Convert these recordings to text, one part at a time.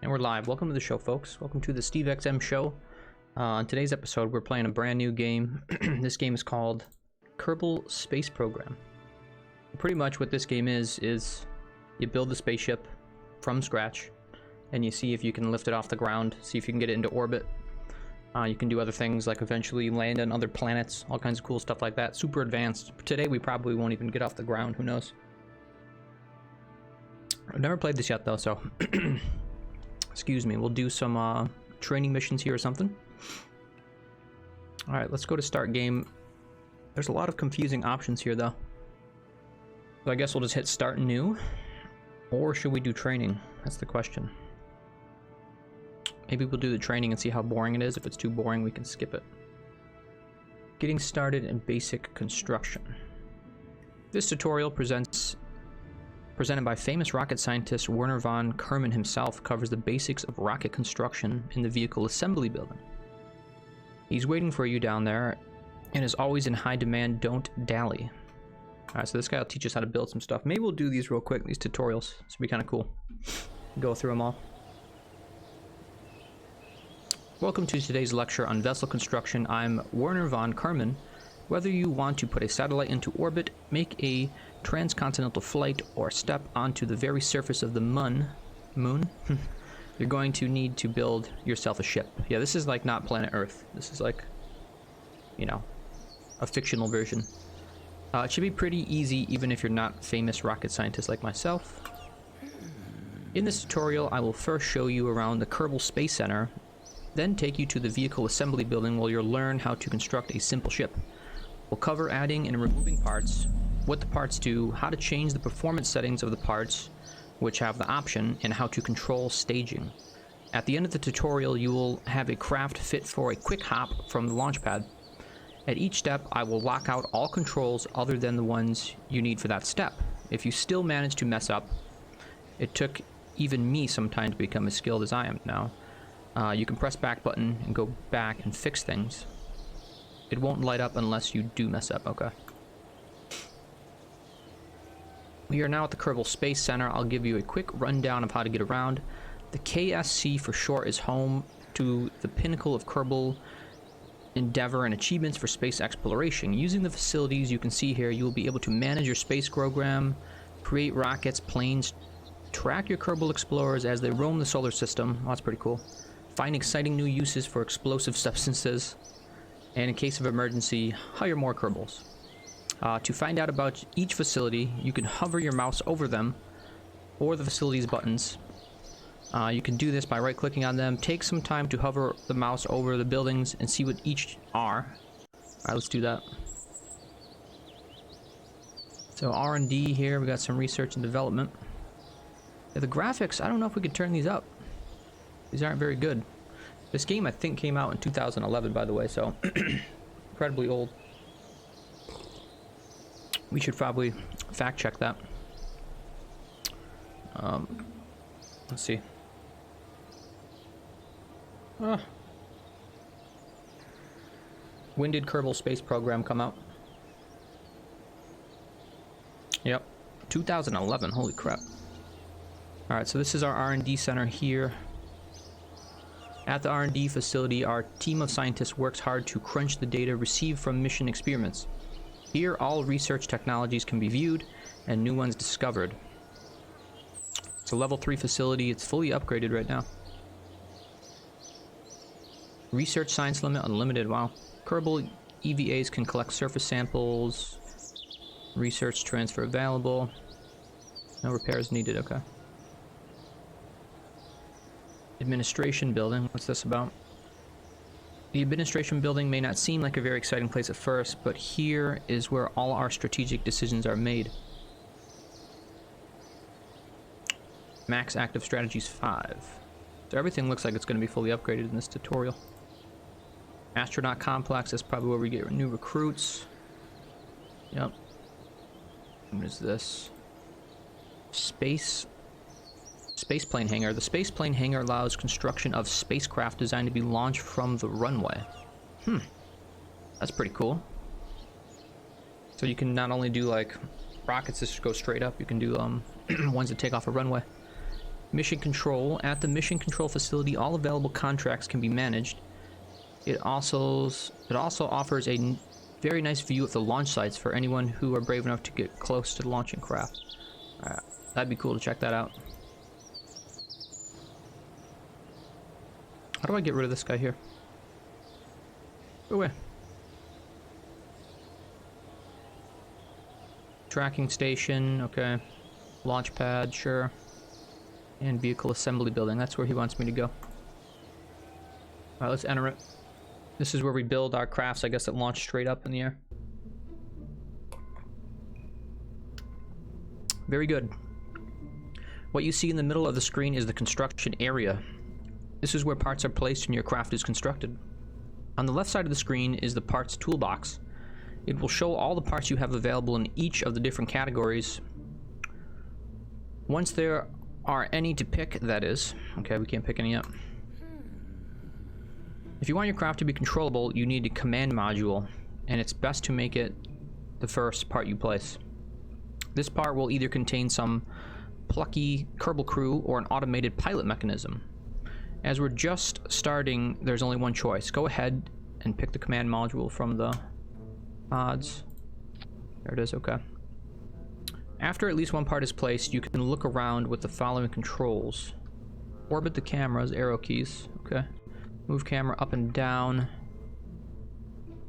And we're live. Welcome to the show, folks. Welcome to the Steve XM show. On today's episode, we're playing a brand new game. This game is called Kerbal Space Program. Pretty much what this game is you build the spaceship from scratch, and you see if you can lift it off the ground, see if you can get it into orbit. You can do other things like eventually land on other planets, all kinds of cool stuff like that. Super advanced. Today, we probably won't even get off the ground. Who knows? I've never played this yet, though, so... Excuse me, we'll do some training missions here or something. Alright, let's go to start game. There's a lot of confusing options here, though. So I guess we'll just hit start new. Or should we do training? That's the question. Maybe we'll do the training and see how boring it is. If it's too boring, we can skip it. Getting started in basic construction. This tutorial presented by famous rocket scientist Werner von Kerman himself, covers the basics of rocket construction in the vehicle assembly building. He's waiting for you down there and is always in high demand. Don't dally. Alright, so this guy will teach us how to build some stuff. Maybe we'll do these real quick, these tutorials. This will be kind of cool. Go through them all. Welcome to today's lecture on vessel construction. I'm Werner von Kerman. Whether you want to put a satellite into orbit, make a transcontinental flight, or step onto the very surface of the moon, you're going to need to build yourself a ship. Yeah, this is like not planet Earth. This is like, you know, a fictional version. It should be pretty easy even if you're not famous rocket scientist like myself. In this tutorial, I will first show you around the Kerbal Space Center, then take you to the vehicle assembly building where you'll learn how to construct a simple ship. We'll cover adding and removing parts, what the parts do, how to change the performance settings of the parts, which have the option, and how to control staging. At the end of the tutorial, you will have a craft fit for a quick hop from the launch pad. At each step, I will lock out all controls other than the ones you need for that step. If you still manage to mess up, it took even me some time to become as skilled as I am now. You can press back button and go back and fix things. It won't light up unless you do mess up, okay. We are now at the Kerbal Space Center. I'll give you a quick rundown of how to get around. The KSC for short is home to the pinnacle of Kerbal endeavor and achievements for space exploration. Using the facilities you can see here, you will be able to manage your space program, create rockets, planes, track your Kerbal explorers as they roam the solar system. Oh, that's pretty cool. Find exciting new uses for explosive substances. And in case of emergency, hire more Kerbals. To find out about each facility, you can hover your mouse over them, or the facility's buttons. You can do this by right-clicking on them. Take some time to hover the mouse over the buildings and see what each are. Alright, let's do that. So R&D here, we got some research and development. Yeah, the graphics, I don't know if we could turn these up. These aren't very good. This game, I think, came out in 2011, by the way, so incredibly old. We should probably fact check that. Let's see. When did Kerbal Space Program come out? Yep, 2011. Holy crap! All right, so this is our R&D center here. At the R&D facility, our team of scientists works hard to crunch the data received from mission experiments. Here, all research technologies can be viewed and new ones discovered. It's a level 3 facility. It's fully upgraded right now. Research science limit unlimited. Wow. Kerbal EVAs can collect surface samples. Research transfer available. No repairs needed. Okay. Administration building. What's this about? The administration building may not seem like a very exciting place at first, but here is where all our strategic decisions are made. Max active strategies 5. So everything looks like it's going to be fully upgraded in this tutorial. Astronaut complex is probably where we get new recruits. Yep. What is this? Spaceplane hangar. The spaceplane hangar allows construction of spacecraft designed to be launched from the runway. That's pretty cool. So you can not only do like rockets that just go straight up, you can do ones that take off a runway. Mission control. At the mission control facility, all available contracts can be managed. It also offers a very nice view of the launch sites for anyone who are brave enough to get close to the launching craft. Alright, that'd be cool to check that out. How do I get rid of this guy here? Go away. Tracking station, okay. Launch pad, sure. And vehicle assembly building, that's where he wants me to go. Alright, let's enter it. This is where we build our crafts, I guess, that launch straight up in the air. Very good. What you see in the middle of the screen is the construction area. This is where parts are placed and your craft is constructed. On the left side of the screen is the parts toolbox. It will show all the parts you have available in each of the different categories. Once there are any to pick, that is. Okay, we can't pick any yet. If you want your craft to be controllable, you need a command module, and it's best to make it the first part you place. This part will either contain some plucky Kerbal crew or an automated pilot mechanism. As we're just starting, there's only one choice. Go ahead and pick the command module from the pods. There it is, okay. After at least one part is placed, you can look around with the following controls. Orbit the cameras, arrow keys, okay. Move camera up and down.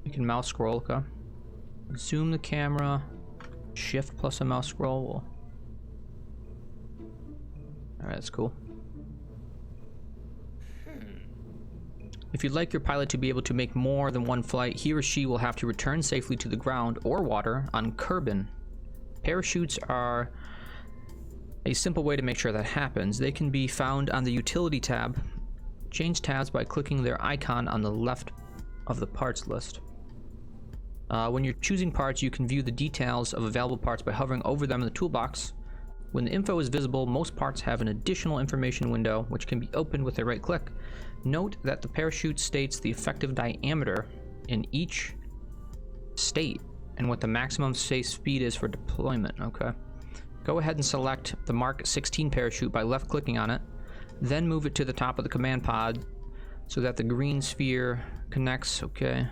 You can mouse scroll, okay. Zoom the camera. Shift plus a mouse scroll. Alright, that's cool. If you'd like your pilot to be able to make more than one flight, he or she will have to return safely to the ground or water on Kerbin. Parachutes are a simple way to make sure that happens. They can be found on the Utility tab. Change tabs by clicking their icon on the left of the parts list. When you're choosing parts, you can view the details of available parts by hovering over them in the toolbox. When the info is visible, most parts have an additional information window, which can be opened with a right click. Note that the parachute states the effective diameter in each state and what the maximum safe speed is for deployment. Okay. Go ahead and select the Mark 16 parachute by left clicking on it. Then move it to the top of the command pod so that the green sphere connects. Okay.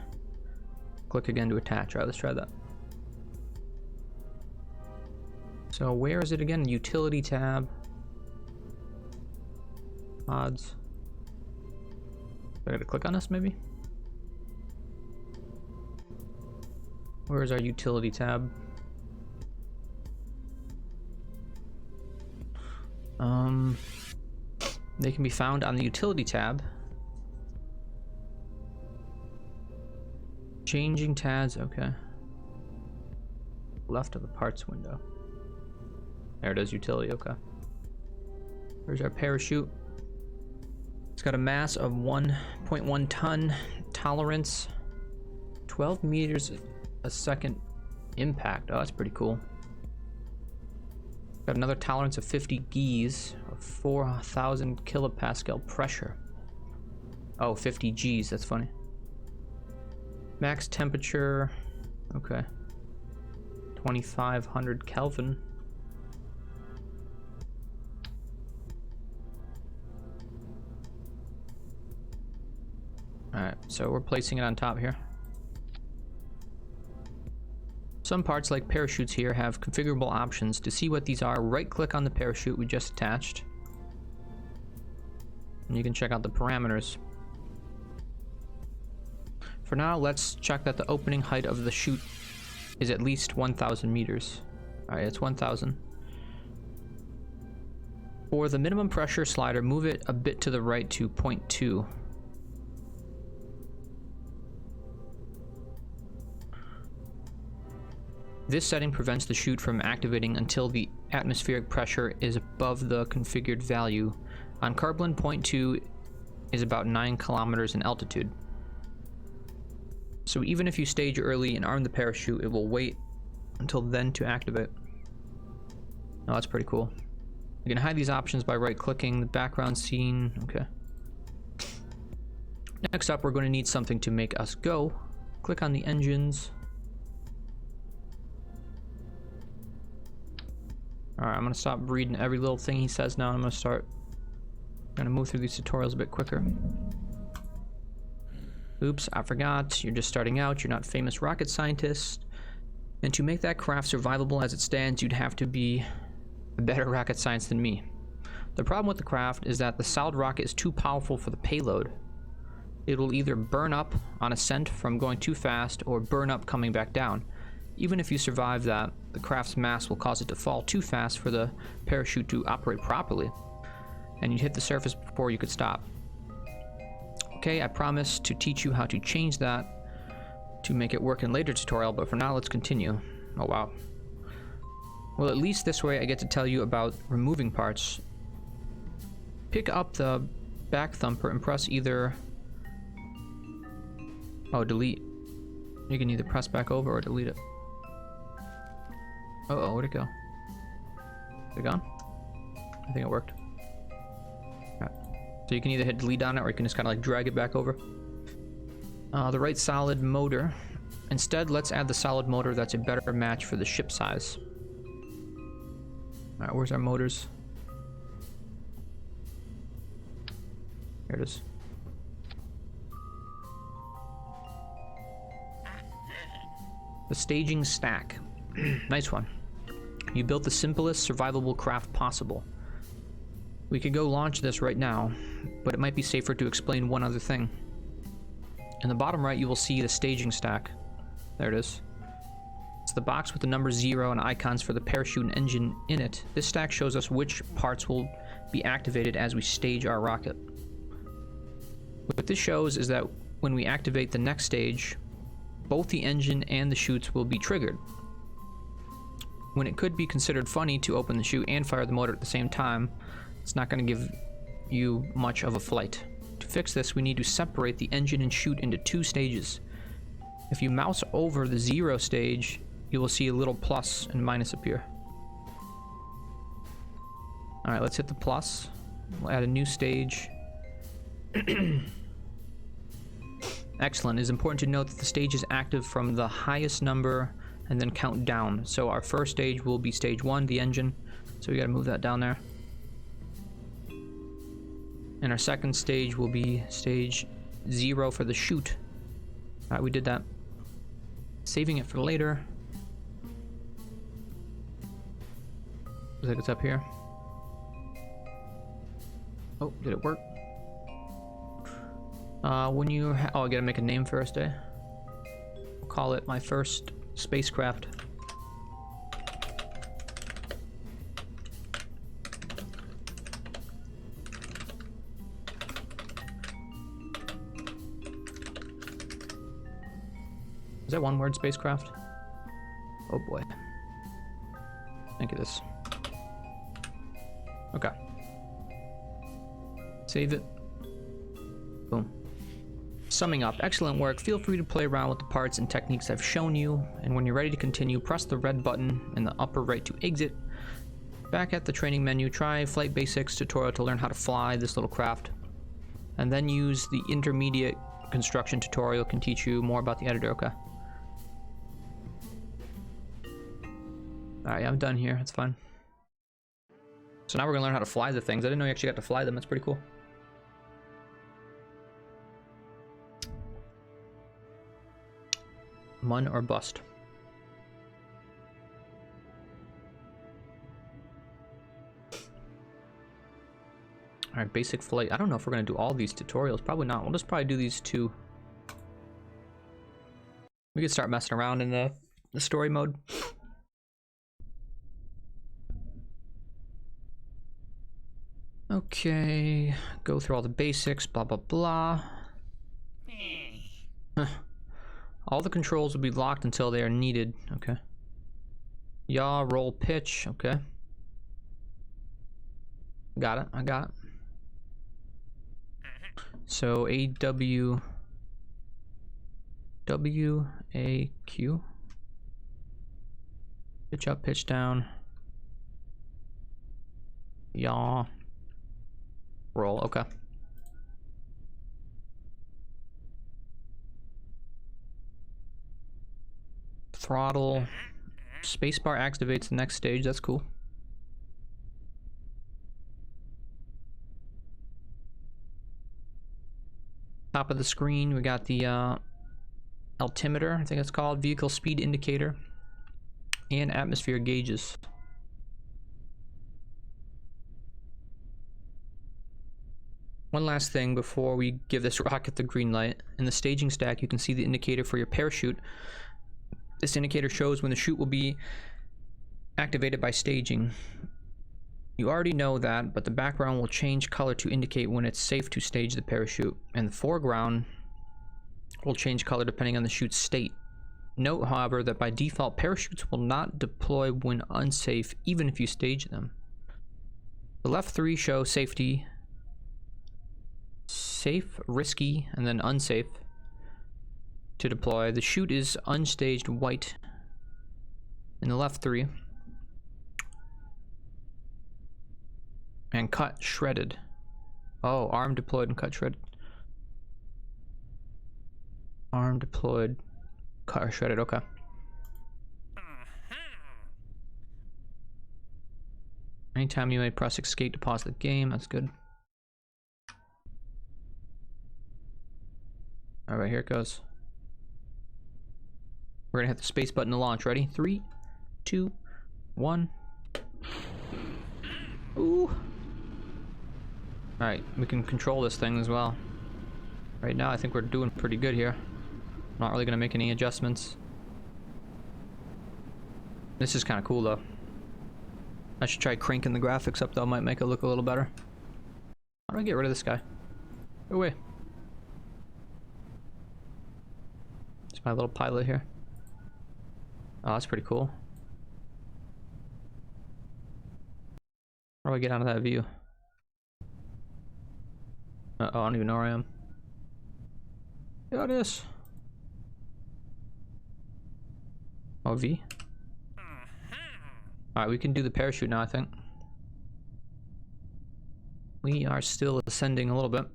Click again to attach. Alright, let's try that. So where is it again? Utility tab. Pods. I gotta click on this maybe? Where is our utility tab? They can be found on the utility tab. Changing tabs, okay. Left of the parts window. There it is, utility, okay. Where's our parachute? It's got a mass of 1.1 ton, tolerance 12 meters a second impact. Oh, that's pretty cool. Got another tolerance of 50 Gs, or 4,000 kilopascal pressure. Oh, 50 Gs, that's funny. Max temperature, okay. 2,500 Kelvin. Alright, so we're placing it on top here. Some parts, like parachutes here, have configurable options. To see what these are, right-click on the parachute we just attached. And you can check out the parameters. For now, let's check that the opening height of the chute is at least 1,000 meters. Alright, it's 1,000. For the minimum pressure slider, move it a bit to the right to 0.2. This setting prevents the chute from activating until the atmospheric pressure is above the configured value. On Kerbal, 0.2 is about 9 kilometers in altitude. So even if you stage early and arm the parachute, it will wait until then to activate. Oh, that's pretty cool. You can hide these options by right-clicking the background scene. Okay. Next up, we're going to need something to make us go. Click on the engines. Alright, I'm gonna stop reading every little thing he says now, and I'm gonna move through these tutorials a bit quicker. Oops, I forgot. You're just starting out. You're not famous rocket scientist. And to make that craft survivable as it stands, you'd have to be a better rocket scientist than me. The problem with the craft is that the solid rocket is too powerful for the payload. It will either burn up on ascent from going too fast, or burn up coming back down. Even if you survive that, the craft's mass will cause it to fall too fast for the parachute to operate properly, and you'd hit the surface before you could stop. Okay, I promise to teach you how to change that to make it work in later tutorial, but for now let's continue. Oh wow. Well, at least this way I get to tell you about removing parts. Pick up the back thumper and press either... Oh, delete. You can either press back over or delete it. Uh-oh, where'd it go? Is it gone? I think it worked. Right. So you can either hit delete on it, or you can just kind of like drag it back over. The right solid motor. Instead, let's add the solid motor that's a better match for the ship size. Alright, where's our motors? Here it is. The staging stack. Nice one. You built the simplest survivable craft possible. We could go launch this right now, but it might be safer to explain one other thing. In the bottom right, you will see the staging stack. There it is. It's the box with the number 0 and icons for the parachute and engine in it. This stack shows us which parts will be activated as we stage our rocket. What this shows is that when we activate the next stage, both the engine and the chutes will be triggered. When it could be considered funny to open the chute and fire the motor at the same time, it's not going to give you much of a flight. To fix this, we need to separate the engine and chute into 2 stages. If you mouse over the 0 stage, you will see a little plus and minus appear. Alright, let's hit the plus. We'll add a new stage. Excellent. It is important to note that the stage is active from the highest number and then count down. So our first stage will be stage 1, the engine. So we gotta move that down there. And our second stage will be stage 0 for the chute. Alright, we did that. Saving it for later. Looks like it's up here. Oh, did it work? When you oh, I gotta make a name first, eh? We'll call it my first spacecraft. Is that one word, spacecraft? Oh boy. Think of this. Okay. Save it. Boom. Summing up, excellent work. Feel free to play around with the parts and techniques I've shown you, and when you're ready to continue, press the red button in the upper right to exit. Back at the training menu, try Flight Basics tutorial to learn how to fly this little craft, and then use the intermediate construction tutorial can teach you more about the editor, okay? Alright, yeah, I'm done here, that's fine. So now we're gonna learn how to fly the things. I didn't know you actually got to fly them, that's pretty cool. Mun or bust. Alright, basic flight. I don't know if we're going to do all these tutorials. Probably not. We'll just probably do these 2. We could start messing around in the story mode. Okay. Go through all the basics. Blah, blah, blah. All the controls will be locked until they are needed. Okay. Yaw, roll, pitch. Okay. Got it. I got it. So AW WAQ. Pitch up, pitch down. Yaw. Roll. Okay. Throttle. Spacebar activates the next stage. That's cool. Top of the screen, we got the altimeter, I think it's called, vehicle speed indicator, and atmosphere gauges. One last thing before we give this rocket the green light. In the staging stack, you can see the indicator for your parachute. This indicator shows when the chute will be activated by staging. You already know that, but the background will change color to indicate when it's safe to stage the parachute, and the foreground will change color depending on the chute's state. Note, however, that by default, parachutes will not deploy when unsafe, even if you stage them. The left three show safety, safe, risky, and then unsafe to deploy. The chute is unstaged white in the left three. And cut shredded. Oh, arm deployed and cut shredded. Arm deployed, cut shredded, okay. Anytime you may press escape to pause the game, that's good. Alright, here it goes. We're gonna hit the space button to launch. Ready? 3, 2, 1. Ooh. Alright, we can control this thing as well. Right now, I think we're doing pretty good here. Not really gonna make any adjustments. This is kind of cool though. I should try cranking the graphics up though, might make it look a little better. How do I get rid of this guy? Go away. It's my little pilot here. Oh, that's pretty cool. How do I get out of that view? Uh oh, I don't even know where I am. Got this. Oh, V. Alright, we can do the parachute now, I think. We are still ascending a little bit.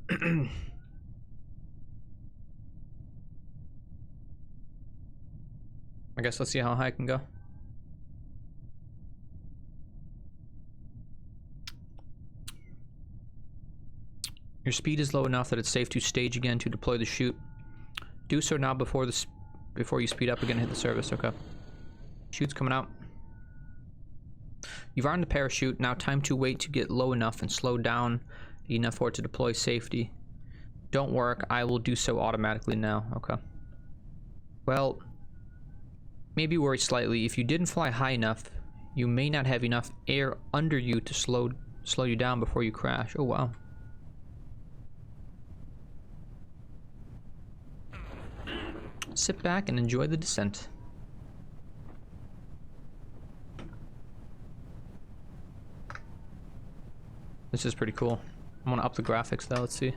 I guess let's see how high I can go. Your speed is low enough that it's safe to stage again to deploy the chute. Do so now before you speed up again and hit the service. Okay. Chute's coming out. You've armed the parachute. Now time to wait to get low enough and slow down enough for it to deploy safety. Don't work. I will do so automatically now. Okay. Well, maybe worry slightly. If you didn't fly high enough, you may not have enough air under you to slow you down before you crash. Oh wow. Sit back and enjoy the descent. This is pretty cool. I want to up the graphics though, let's see.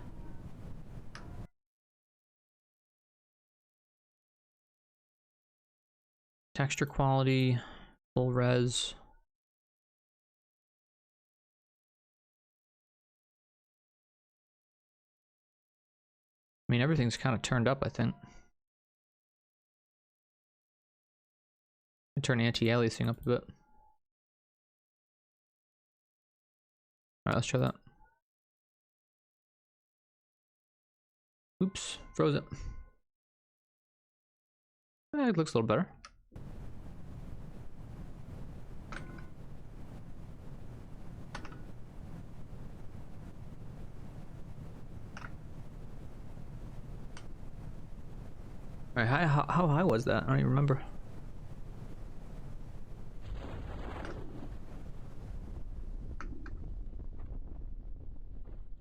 Texture quality, full res. I mean, everything's kind of turned up, I think. Turn anti-aliasing up a bit. Alright, let's try that. Oops, froze it. It looks a little better. Alright, how high was that? I don't even remember.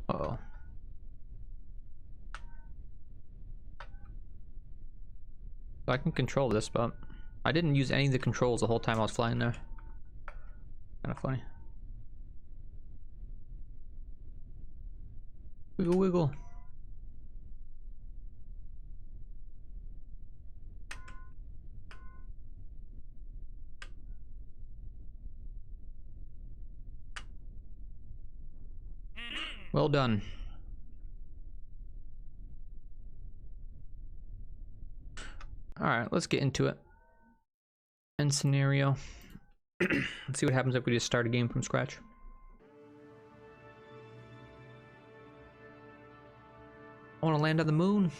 Uh-oh. So I can control this, but I didn't use any of the controls the whole time I was flying there. Kind of funny. Wiggle, wiggle. Well done. Alright, let's get into it. End scenario. Let's see what happens if we just start a game from scratch. I want to land on the moon.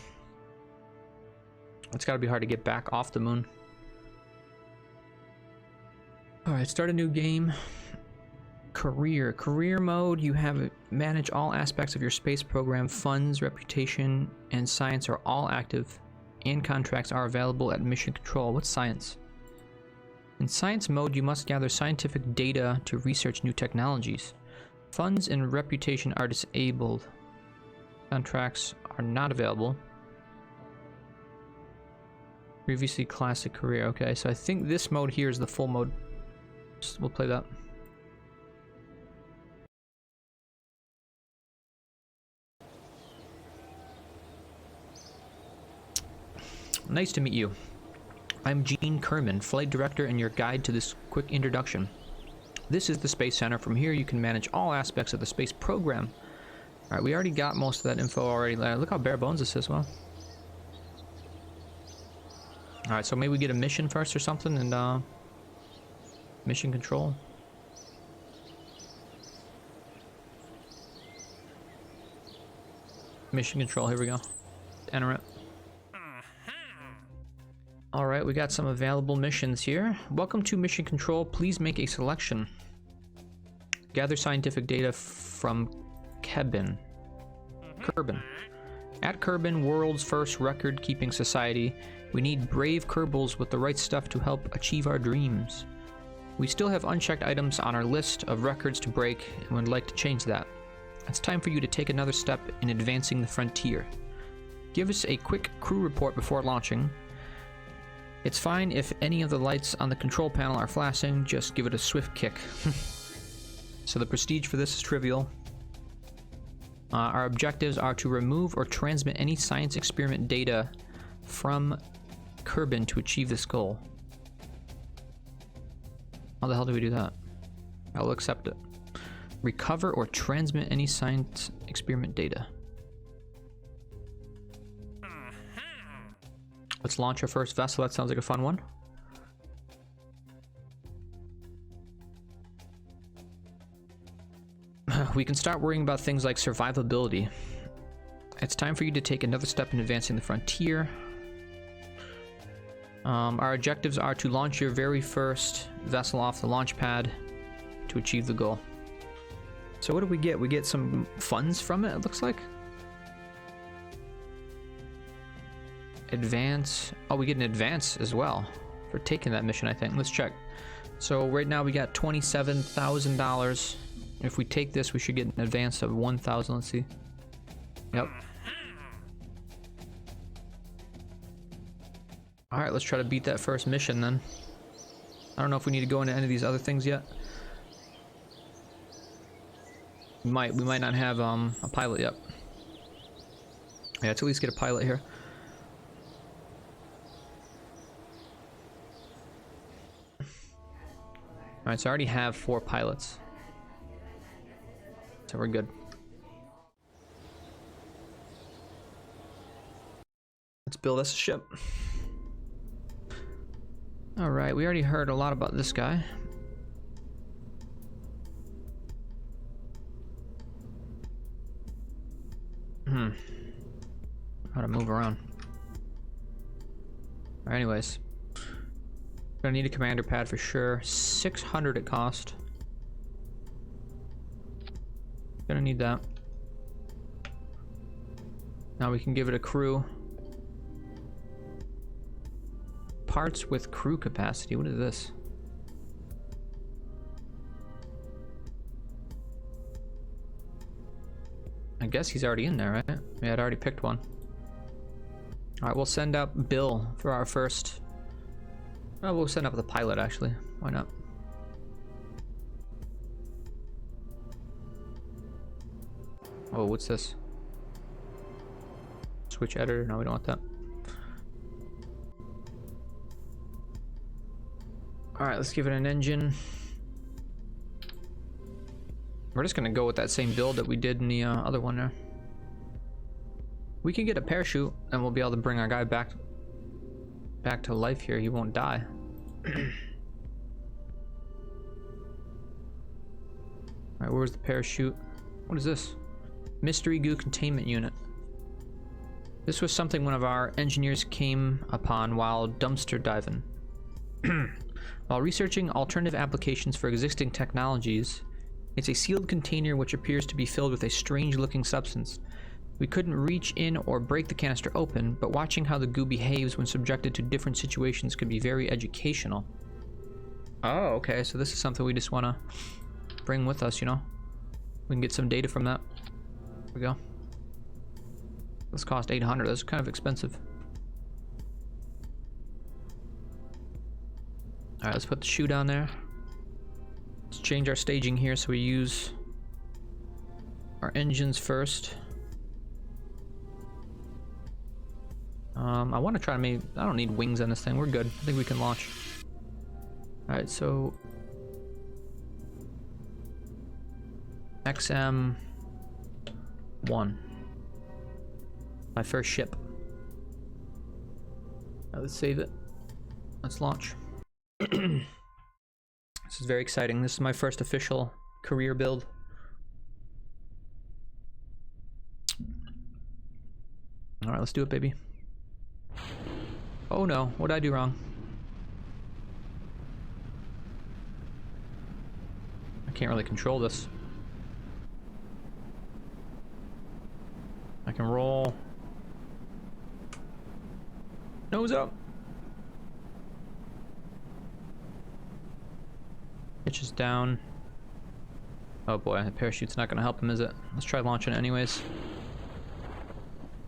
It's got to be hard to get back off the moon. Alright, start a new game. Career. Career mode, you have manage all aspects of your space program. Funds, reputation, and science are all active, and contracts are available at mission control. What's science? In science mode, you must gather scientific data to research new technologies. Funds and reputation are disabled. Contracts are not available. Previously classic career. Okay, so I think this mode here is the full mode. We'll play that. Nice to meet you. I'm Gene Kerman, Flight Director, and your guide to this quick introduction. This is the Space Center. From here, you can manage all aspects of the space program. Alright, we already got most of that info already. Look how bare bones this is, well. Alright, so maybe we get a mission first or something, and, mission control. Mission control, here we go. Enter it. Alright, we got some available missions here. Welcome to Mission Control. Please make a selection. Gather scientific data from Kerbin. At Kerbin, world's first record-keeping society, we need brave Kerbals with the right stuff to help achieve our dreams. We still have unchecked items on our list of records to break and would like to change that. It's time for you to take another step in advancing the frontier. Give us a quick crew report before launching. It's fine if any of the lights on the control panel are flashing, just give it a swift kick. So the prestige for this is trivial. Our objectives are to remove or transmit any science experiment data from Kerbin to achieve this goal. How the hell do we do that? I'll accept it. Recover or transmit any science experiment data. Let's launch our first vessel. That sounds like a fun one. We can start worrying about things like survivability. It's time for you to take another step in advancing the frontier. Our objectives are to launch your very first vessel off the launch pad to achieve the goal. So what do we get? We get some funds from it, it looks like. Advance. Oh, we get an advance as well for taking that mission, I think. Let's check. So right now we got $27,000. If we take this, we should get an advance of 1,000. Let's see. Yep. Alright, let's try to beat that first mission then. I don't know if we need to go into any of these other things yet. We might not have a pilot yet. Yeah, let's at least get a pilot here. Alright, so I already have 4 pilots. So we're good. Let's build us a ship. Alright, we already heard a lot about this guy. How to move around. Alright, anyways. Gonna need a commander pad for sure. 600 it cost. Gonna need that. Now we can give it a crew. Parts with crew capacity. What is this? I guess he's already in there, right? Yeah, I'd already picked one. Alright, we'll send up Bill for our first... Oh, we'll send up the pilot, actually. Why not? Oh, what's this? Switch editor? No, we don't want that. Alright, let's give it an engine. We're just gonna go with that same build that we did in the other one there. We can get a parachute and we'll be able to bring our guy back to life here. He won't die. Alright, where's the parachute? What is this? Mystery goo containment unit. This was something one of our engineers came upon while dumpster diving. While researching alternative applications for existing technologies, it's a sealed container which appears to be filled with a strange-looking substance. We couldn't reach in or break the canister open, but watching how the goo behaves when subjected to different situations could be very educational. Oh, okay, so this is something we just want to bring with us, you know? We can get some data from that. There we go. This cost 800. That's kind of expensive. Alright, let's put the shoe down there. Let's change our staging here so we use our engines first. I want to try to make... I don't need wings on this thing. We're good. I think we can launch. Alright, so... XM1. My first ship. Now let's save it. Let's launch. This is very exciting. This is my first official career build. Alright, let's do it, baby. Oh no, what did I do wrong? I can't really control this. I can roll. Nose up. Pitches down. Oh boy, the parachute's not gonna help him, is it? Let's try launching it anyways.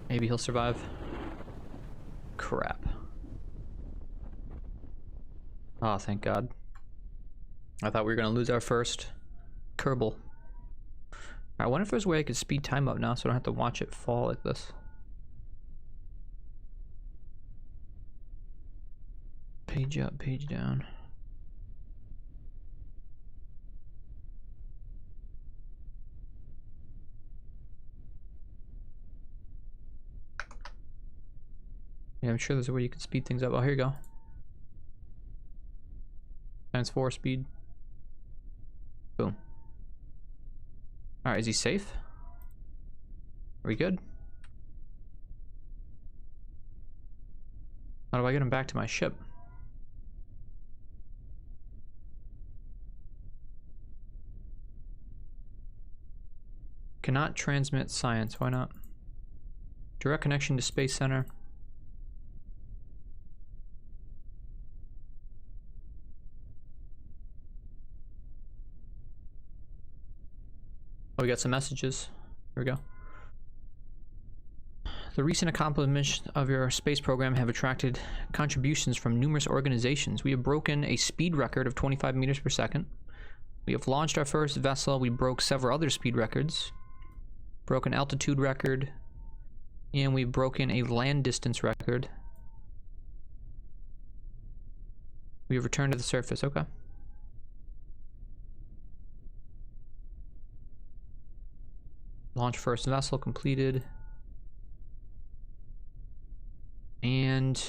Maybe he'll survive. Crap. Oh, thank God. I thought we were gonna lose our first Kerbal. I wonder if there's a way I could speed time up now so I don't have to watch it fall like this. Page up, page down. Yeah, I'm sure there's a way you can speed things up. Oh, here you go. ×4 speed. Boom. Alright, is he safe? Are we good? How do I get him back to my ship? Cannot transmit science. Why not? Direct connection to Space Center. Oh, we got some messages. Here we go. The recent accomplishments of your space program have attracted contributions from numerous organizations. We have broken a speed record of 25 meters per second. We have launched our first vessel. We broke several other speed records. Broke an altitude record. And we've broken a land distance record. We have returned to the surface. Okay. Launch first vessel completed. And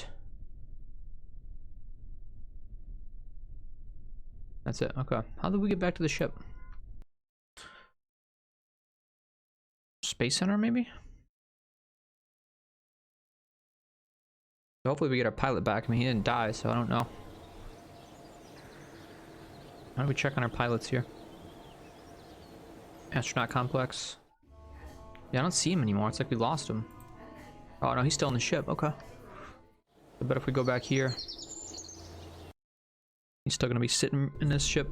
that's it. Okay. How did we get back to the ship? Space Center, maybe? Hopefully we get our pilot back. I mean, he didn't die, so I don't know. How do we check on our pilots here? Astronaut complex. Yeah, I don't see him anymore. It's like we lost him. Oh no, he's still in the ship. Okay. I bet if we go back here, he's still gonna be sitting in this ship.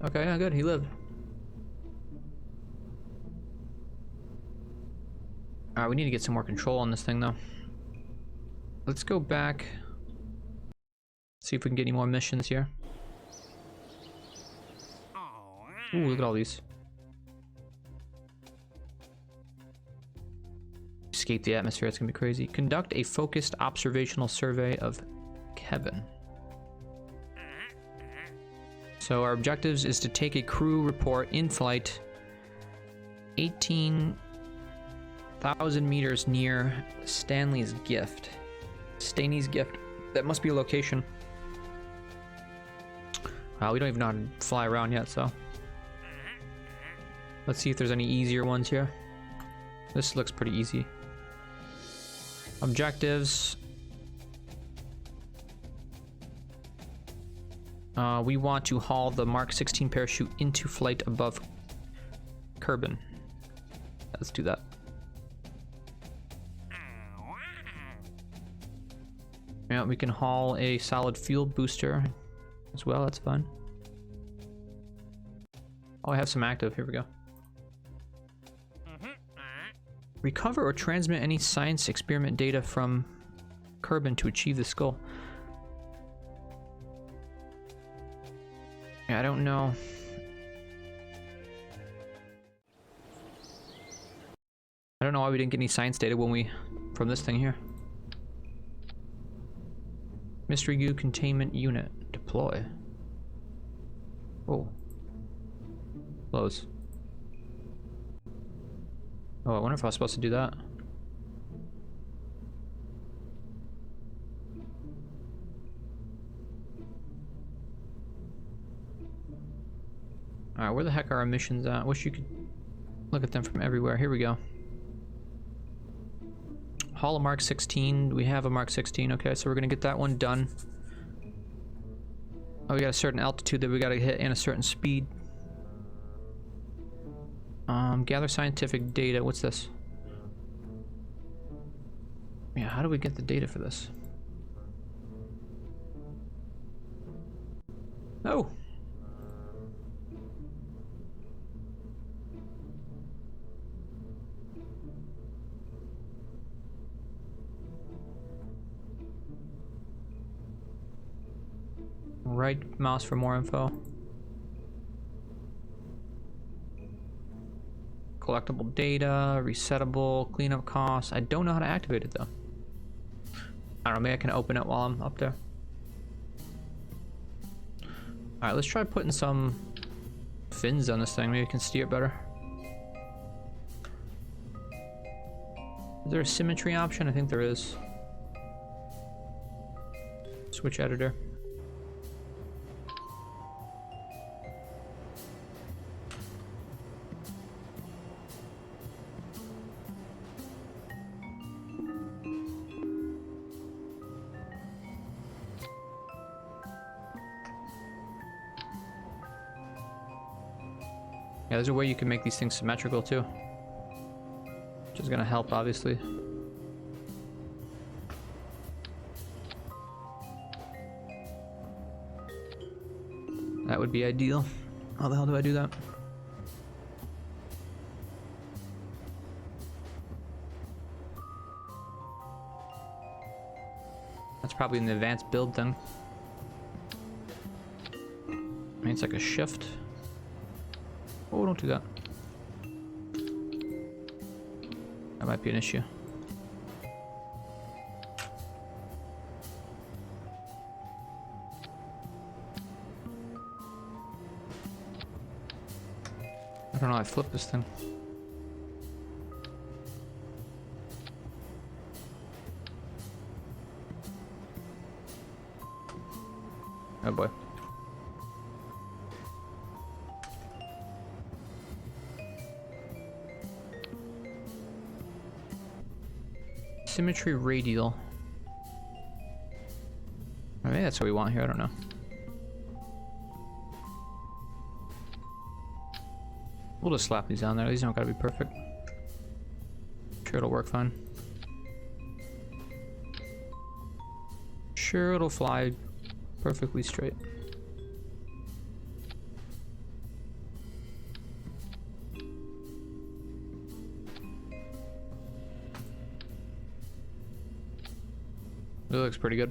Okay, yeah, good. He lived. Alright, we need to get some more control on this thing, though. Let's go back. See if we can get any more missions here. Ooh, look at all these. Escape the atmosphere, it's gonna be crazy. Conduct a focused observational survey of Kevin. So our objectives is to take a crew report in flight 18,000 meters near Stanley's Gift. Stanley's Gift. That must be a location. We don't even know how to fly around yet, so. Let's see if there's any easier ones here. This looks pretty easy. Objectives. We want to haul the Mark 16 parachute into flight above Kerbin. Let's do that. Yeah, we can haul a solid fuel booster as well. That's fun. Oh, I have some active. Here we go. Recover or transmit any science experiment data from Kerbin to achieve this goal. Yeah, I don't know. I don't know why we didn't get any science data when we from this thing here. Mystery goo containment unit deploy. Oh. Close. Oh, I wonder if I was supposed to do that. Alright, where the heck are our missions at? Wish you could look at them from everywhere. Here we go. Haul a Mark 16. We have a Mark 16. Okay, so we're gonna get that one done. Oh, we got a certain altitude that we gotta hit and a certain speed. Gather scientific data. What's this? Yeah, how do we get the data for this? Oh! Right mouse for more info. Collectible data, resettable, cleanup costs. I don't know how to activate it though. I don't know, maybe I can open it while I'm up there. Alright, let's try putting some fins on this thing. Maybe we can steer it better. Is there a symmetry option? I think there is. Switch editor. Yeah, there's a way you can make these things symmetrical too, which is gonna help, obviously. That would be ideal. How the hell do I do that? That's probably an advanced build thing. I mean, it's like a shift. Oh, don't do that. That might be an issue. I don't know how I flip this thing. Oh boy. Symmetry radial. Maybe that's what we want here, I don't know. We'll just slap these on there. These don't gotta be perfect. Sure, it'll work fine. Sure, it'll fly perfectly straight. It looks pretty good.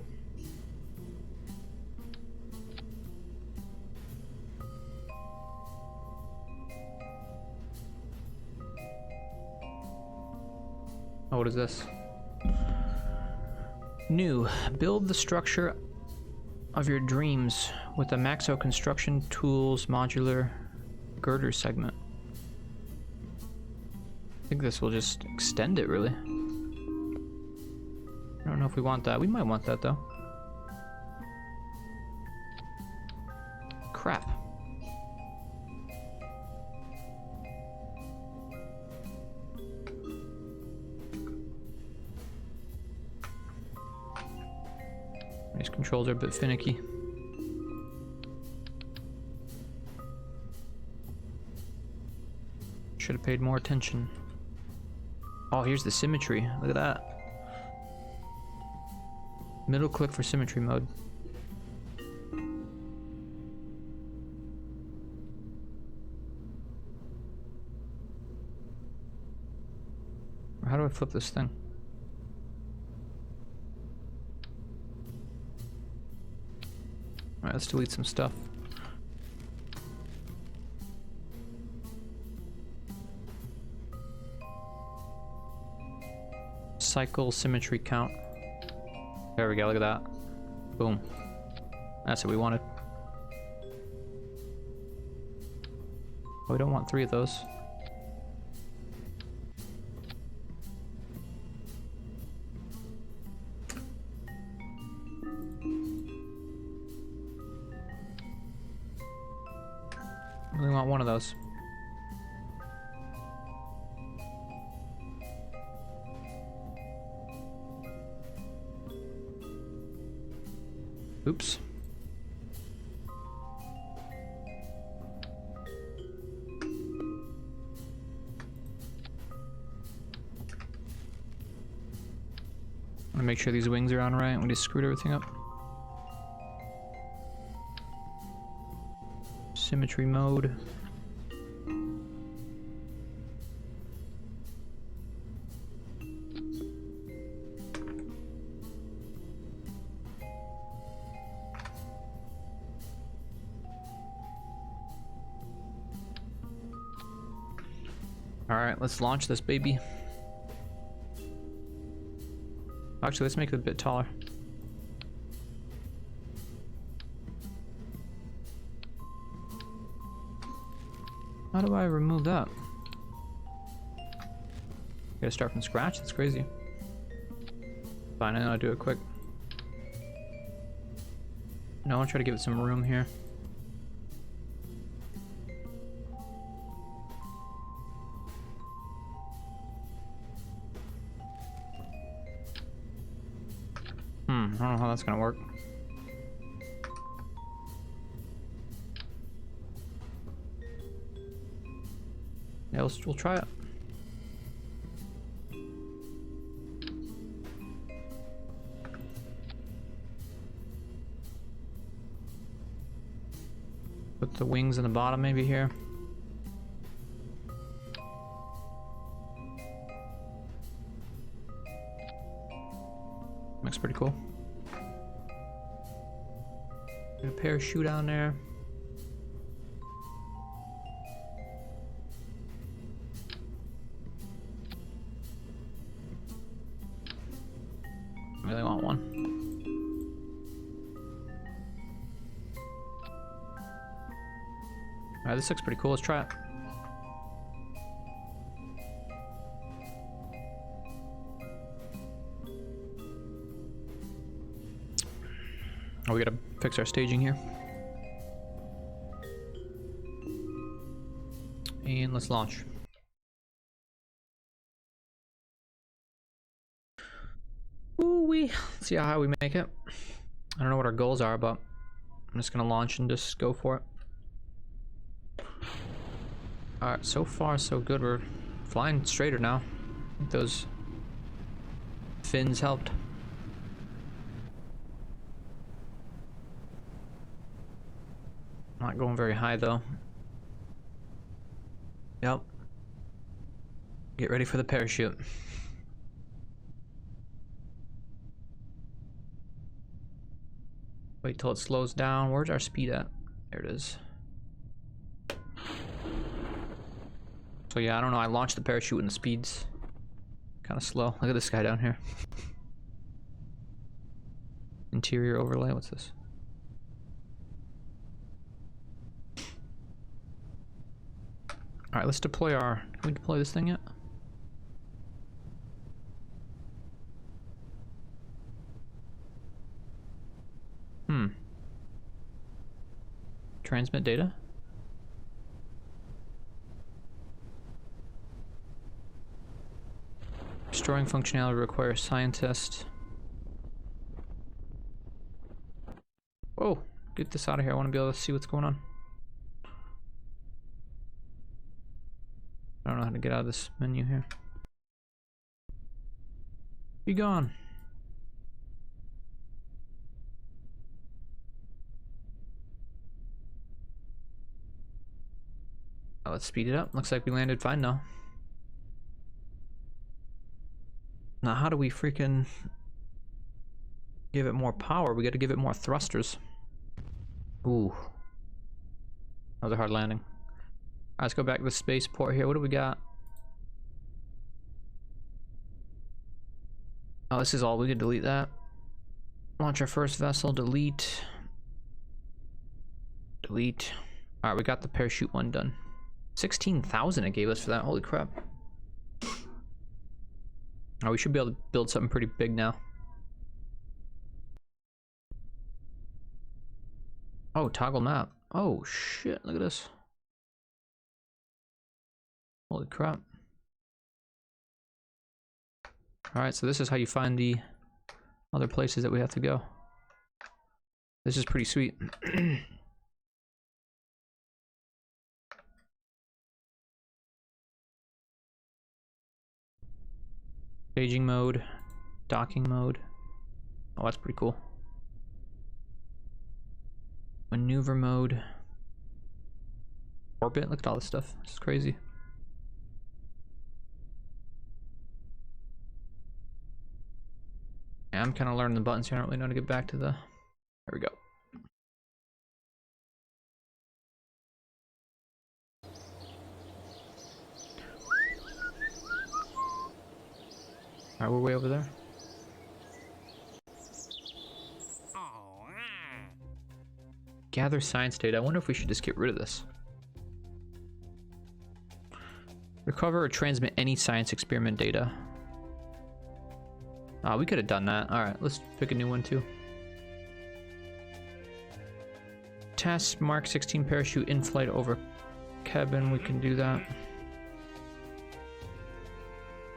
Oh, what is this? New. Build the structure of your dreams with the Maxo Construction Tools modular girder segment. I think this will just extend it, really. I don't know if we want that. We might want that, though. Crap. These controls are a bit finicky. Should have paid more attention. Oh, here's the symmetry. Look at that. Middle click for symmetry mode. How do I flip this thing? Alright, let's delete some stuff. Cycle symmetry count. There we go, look at that. Boom. That's what we wanted. Oh, we don't want 3 of those. We only want 1 of those. Oops. I want to make sure these wings are on right. We just screwed everything up. Symmetry mode. Alright, let's launch this baby. Actually, let's make it a bit taller. How do I remove that? Gotta start from scratch? That's crazy. Fine, I know how to do it quick. No, I'll try to give it some room here. I don't know how that's gonna work. Yeah, we'll try it. Put the wings in the bottom maybe here. Looks pretty cool. Put a parachute on there. Really want one. Alright, this looks pretty cool. Let's try it. Oh, we gotta fix our staging here. And let's launch. Ooh-wee. Let's see how we make it. I don't know what our goals are, but I'm just gonna launch and just go for it. Alright, so far so good. We're flying straighter now. I think those fins helped. Not going very high though. Yep. Get ready for the parachute. Wait till it slows down. Where's our speed at? There it is. So yeah, I don't know. I launched the parachute and the speed's kind of slow. Look at this guy down here. Interior overlay. What's this? Alright, let's deploy our... Can we deploy this thing yet? Transmit data? Restoring functionality requires scientist. Oh, get this out of here. I want to be able to see what's going on. I don't know how to get out of this menu here. Be gone. Oh, let's speed it up. Looks like we landed fine now. Now, how do we freaking give it more power? We got to give it more thrusters. Ooh. That was a hard landing. Alright, let's go back to the spaceport here. What do we got? Oh, this is all. We could delete that. Launch our first vessel. Delete. Delete. Alright, we got the parachute one done. 16,000 it gave us for that. Holy crap. Oh, we should be able to build something pretty big now. Oh, toggle map. Oh, shit. Look at this. Holy crap. Alright, so this is how you find the other places that we have to go. This is pretty sweet. Staging mode, docking mode. Oh, that's pretty cool. Maneuver mode. Orbit, look at all this stuff. This is crazy. Yeah, I'm kind of learning the buttons here. I don't really know how to get back to the... There we go. Alright, we're way over there. Gather science data. I wonder if we should just get rid of this. Recover or transmit any science experiment data. Ah, we could have done that. Alright, let's pick a new one too. Test Mark 16 parachute in flight over cabin. We can do that.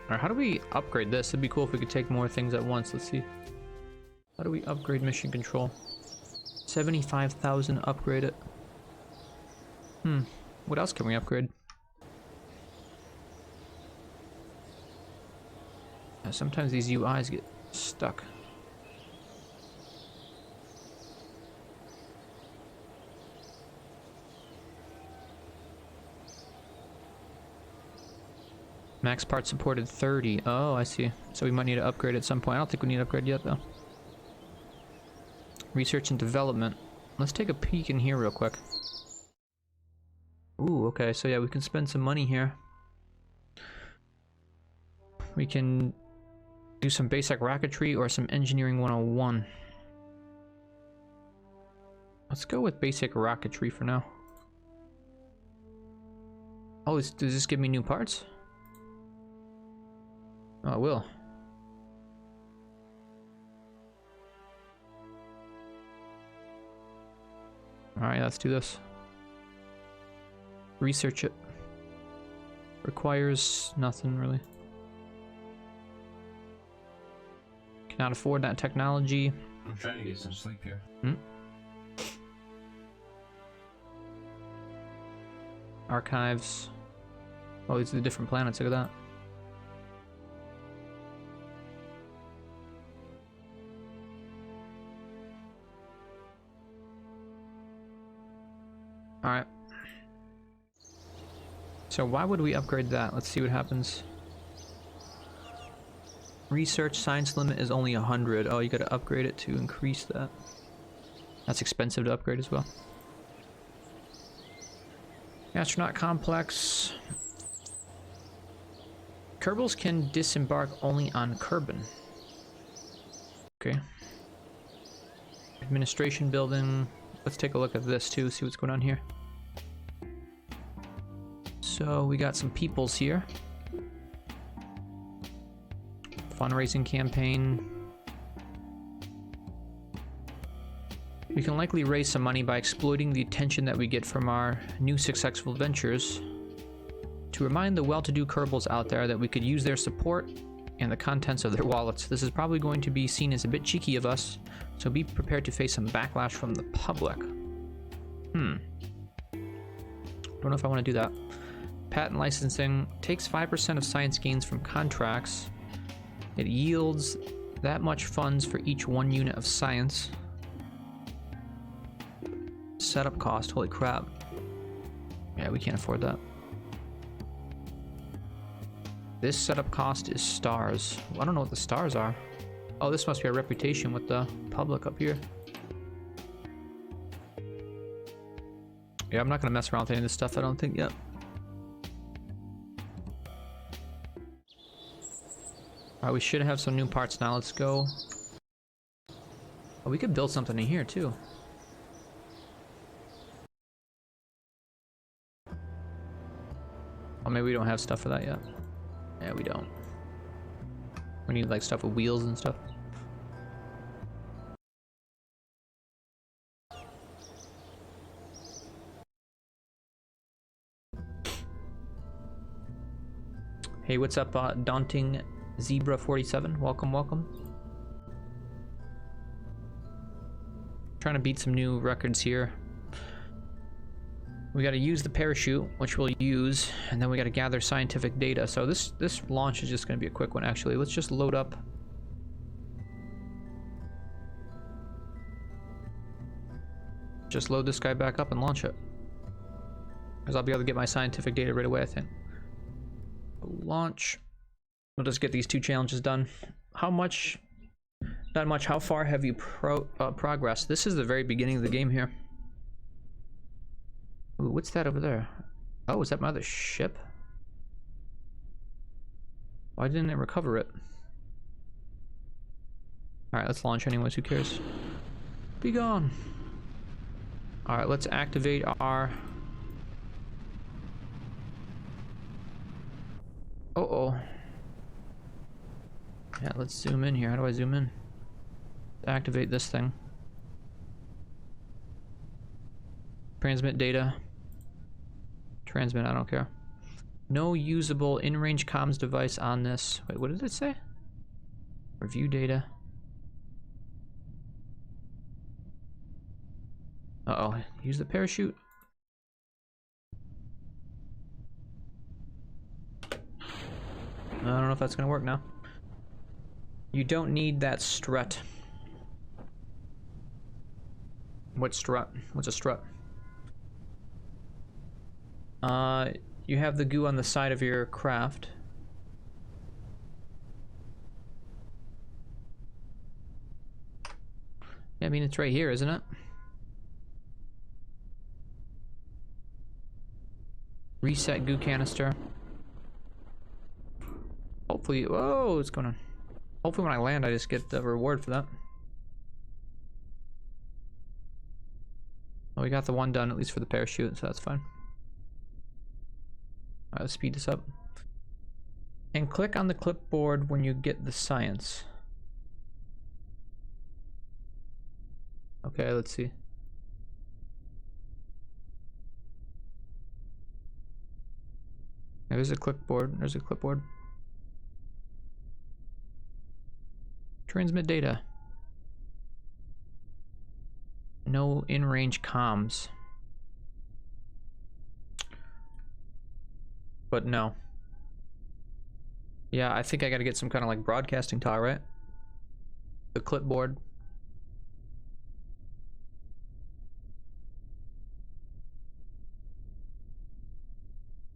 Alright, how do we upgrade this? It'd be cool if we could take more things at once. Let's see. How do we upgrade mission control? 75,000, upgrade it. What else can we upgrade? Yeah, sometimes these UIs get stuck. Max parts supported 30. Oh, I see. So we might need to upgrade at some point. I don't think we need to upgrade yet, though. Research and development. Let's take a peek in here real quick. Ooh, okay. So yeah, we can spend some money here. We can do some basic rocketry or some engineering 101. Let's go with basic rocketry for now. Oh, does this give me new parts? Oh, it will. Alright, let's do this. Research it. Requires nothing, really. Cannot afford that technology. I'm trying to get some sleep here. Archives. Oh, these are the different planets, look at that. Alright. So why would we upgrade that? Let's see what happens. Research science limit is only 100. Oh, you gotta upgrade it to increase that. That's expensive to upgrade as well. Astronaut complex. Kerbals can disembark only on Kerbin. Okay. Administration building. Let's take a look at this too, see what's going on here. So we got some peoples here. Fundraising campaign. We can likely raise some money by exploiting the attention that we get from our new successful ventures to remind the well-to-do Kerbals out there that we could use their support and the contents of their wallets. This is probably going to be seen as a bit cheeky of us, So be prepared to face some backlash from the public. Don't know if I want to do that. Patent licensing takes 5% of science gains from contracts. It yields that much funds for each 1 unit of science. Setup cost, holy crap. Yeah, we can't afford that. This setup cost is stars. I don't know what the stars are. Oh, this must be our reputation with the public up here. Yeah, I'm not gonna mess around with any of this stuff, I don't think yet. Alright, we should have some new parts now. Let's go. Oh, we could build something in here too. Oh, maybe we don't have stuff for that yet. Yeah, we don't. We need like stuff with wheels and stuff. Hey, what's up, Daunting Zebra 47? Welcome, welcome. Trying to beat some new records here. We got to use the parachute, which we'll use, and then we got to gather scientific data. So this launch is just going to be a quick one, actually. Let's just load up. Just load this guy back up and launch it. Because I'll be able to get my scientific data right away, I think. Launch. We'll just get these 2 challenges done. How much? Not much. How far have you progressed? This is the very beginning of the game here. Ooh, what's that over there? Oh, is that my other ship? Why didn't it recover it? Alright, let's launch anyways, who cares? Be gone! Alright, let's activate our... Uh-oh. Yeah, let's zoom in here. How do I zoom in? Activate this thing. Transmit data. Transmit, I don't care. No usable in-range comms device on this. Wait, what did it say? Review data. Uh-oh, use the parachute. I don't know if that's gonna work now. You don't need that strut. What strut? What's a strut? You have the goo on the side of your craft. Yeah, I mean, it's right here, isn't it? Reset goo canister. Hopefully, whoa, what's going on? Hopefully when I land, I just get the reward for that. Well, we got the one done, at least for the parachute, so that's fine. Alright, let's speed this up. And click on the clipboard when you get the science. Okay, let's see. There's a clipboard. There's a clipboard. Transmit data. No in-range comms. But no. Yeah, I think I gotta get some kind of like broadcasting tower, right? The clipboard.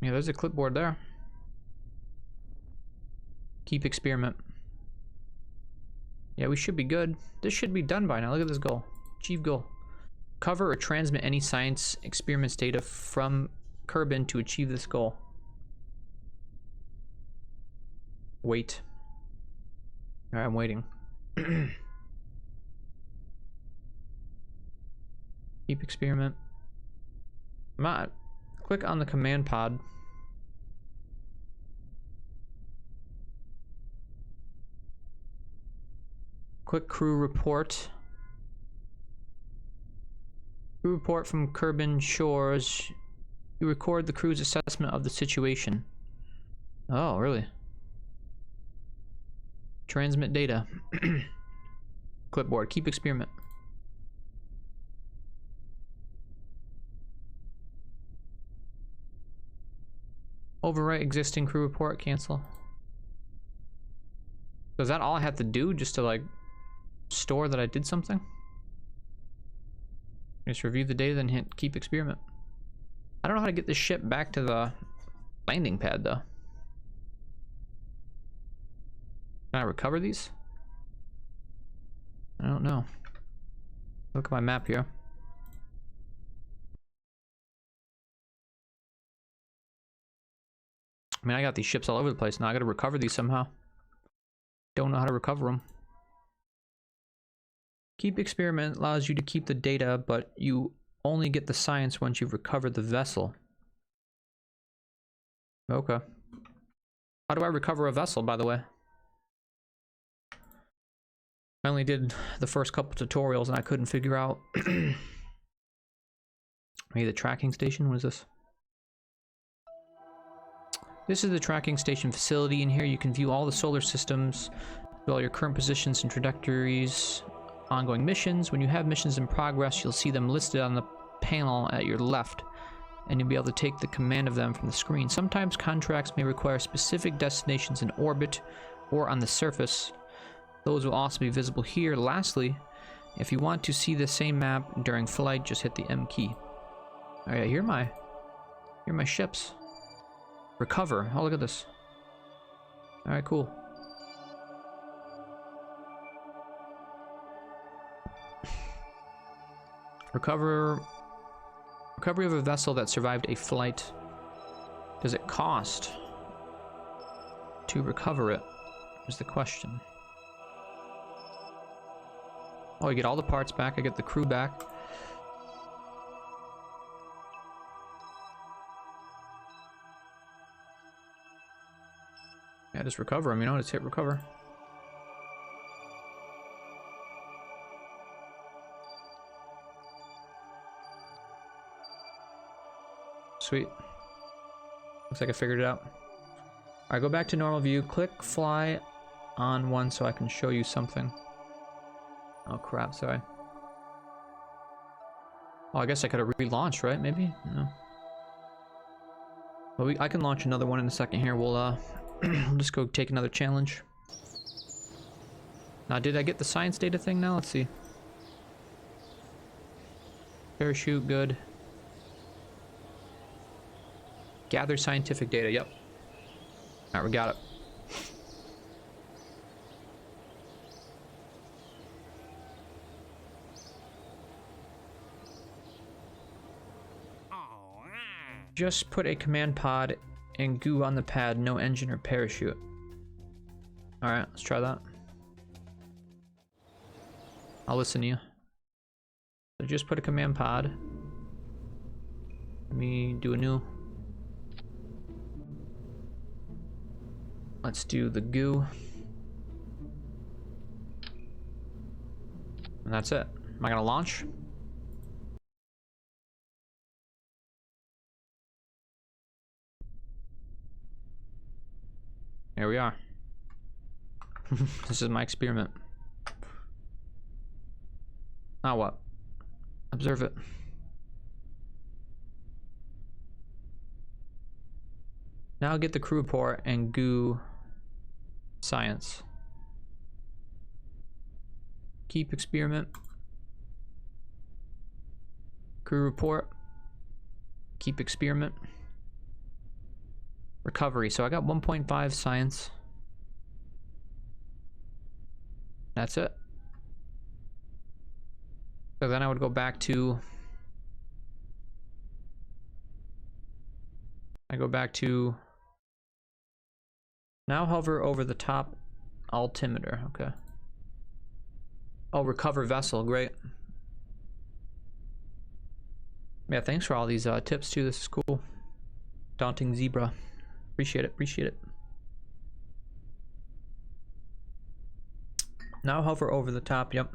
Yeah, there's a clipboard there. Keep experiment. Yeah, we should be good. This should be done by now. Look at this goal. Achieve goal. Cover or transmit any science experiments data from Kerbin to achieve this goal. Wait. Alright, I'm waiting. Keep experiment. Click on the command pod. Quick crew report. Crew report from Kerbin Shores. You record the crew's assessment of the situation. Oh, really? Transmit data. Clipboard. Keep experiment. Overwrite existing crew report. Cancel. So is that all I have to do just to like store that I did something? Just review the data, then hit keep experiment. I don't know how to get this ship back to the landing pad though. Can I recover these? I don't know. Look at my map here. I mean, I got these ships all over the place now. I gotta recover these somehow. Don't know how to recover them. Keep experiment allows you to keep the data, but you only get the science once you've recovered the vessel. Okay. How do I recover a vessel, by the way? I only did the first couple tutorials and I couldn't figure out. Maybe the tracking station? What is this? This is the tracking station facility. In here you can view all the solar systems, all your current positions and trajectories, ongoing missions. When you have missions in progress, you'll see them listed on the panel at your left, and you'll be able to take the command of them from the screen. Sometimes contracts may require specific destinations in orbit or on the surface. Those will also be visible here. Lastly, if you want to see the same map during flight, just hit the M key. Alright, here are my ships. Recover. Oh, look at this. Alright, cool. Recovery of a vessel that survived a flight. Does it cost to recover it? Is the question. Oh, you get all the parts back. I get the crew back. Yeah, just recover them, you know, just hit recover. Sweet. Looks like I figured it out. Alright, go back to normal view. Click fly on one so I can show you something. Oh crap, sorry. Oh, I guess I could have relaunched, right? Maybe? No. Well, I can launch another one in a second here. We'll we'll just go take another challenge. Now, did I get the science data thing now? Let's see. Parachute, good. Gather scientific data, yep. Alright, we got it. Just put a command pod and goo on the pad, no engine or parachute. Alright, let's try that. I'll listen to you. So just put a command pod. Let me do a new. Let's do the goo. And that's it. Am I gonna launch? Here we are. This is my experiment. Now what? Observe it. Now get the crew report and goo science. Keep experiment. Crew report. Keep experiment. Recovery. So I got 1.5 science. That's it. So then I would go back to... Now hover over the top altimeter. Okay. Oh, recover vessel. Great. Yeah, thanks for all these tips too. This is cool. Daunting Zebra. Appreciate it. Appreciate it. Now hover over the top. Yep.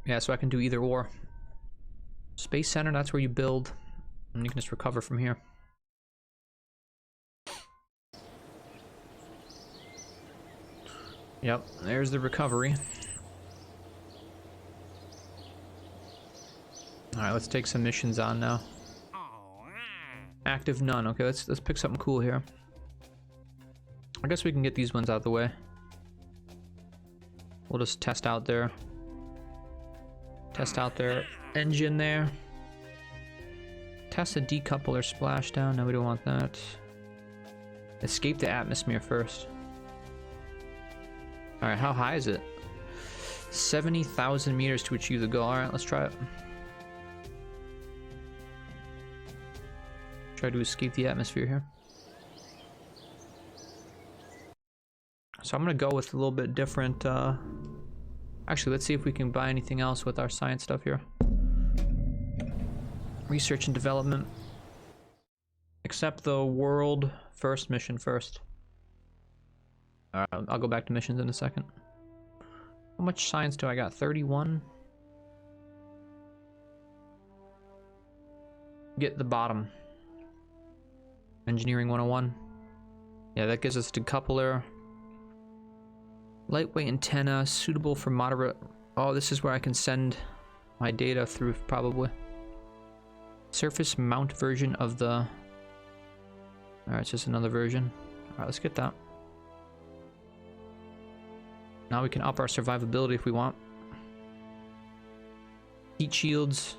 Yeah, so I can do either or. Space Center, that's where you build. And you can just recover from here. Yep, there's the recovery. Alright, let's take some missions on now. Active none. Okay, let's pick something cool here. I guess we can get these ones out of the way. We'll just test out their engine there. Test a decoupler splashdown. No, we don't want that. Escape the atmosphere first. Alright, how high is it? 70,000 meters to achieve the goal. Alright, let's try it. Try to escape the atmosphere here. So I'm gonna go with a little bit different, actually, let's see if we can buy anything else with our science stuff here. Research and development. Accept the world first mission first. Alright, I'll go back to missions in a second. How much science do I got? 31? Get the bottom. Engineering 101. Yeah, that gives us decoupler. Lightweight antenna, suitable for moderate... Oh, this is where I can send my data through, probably. Surface mount version of the... Alright, it's just another version. Alright, let's get that. Now we can up our survivability if we want. Heat shields.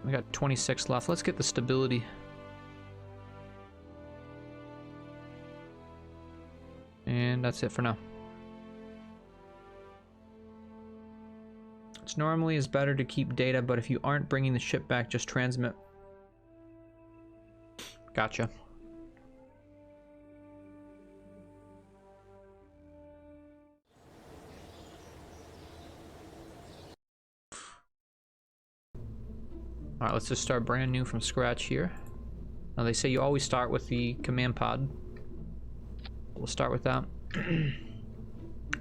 We got 26 left. Let's get the stability. And that's it for now. It's normally is better to keep data, but if you aren't bringing the ship back, just transmit. Gotcha. Alright, let's just start brand new from scratch here. Now they say you always start with the command pod. We'll start with that.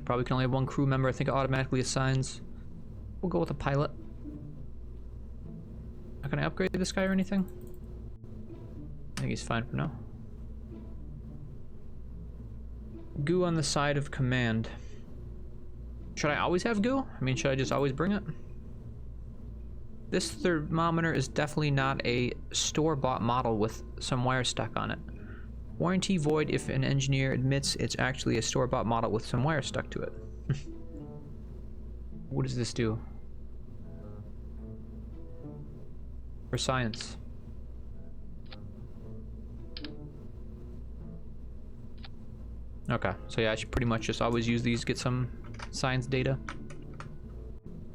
Probably can only have one crew member. I think it automatically assigns. We'll go with a pilot. Can I upgrade this guy or anything? I think he's fine for now. Goo on the side of command. Should I always have goo? I mean, should I just always bring it? This thermometer is definitely not a store-bought model with some wire stuck on it. Warranty void if an engineer admits it's actually a store-bought model with some wire stuck to it. What does this do? For science. Okay, so yeah, I should pretty much just always use these, get some science data.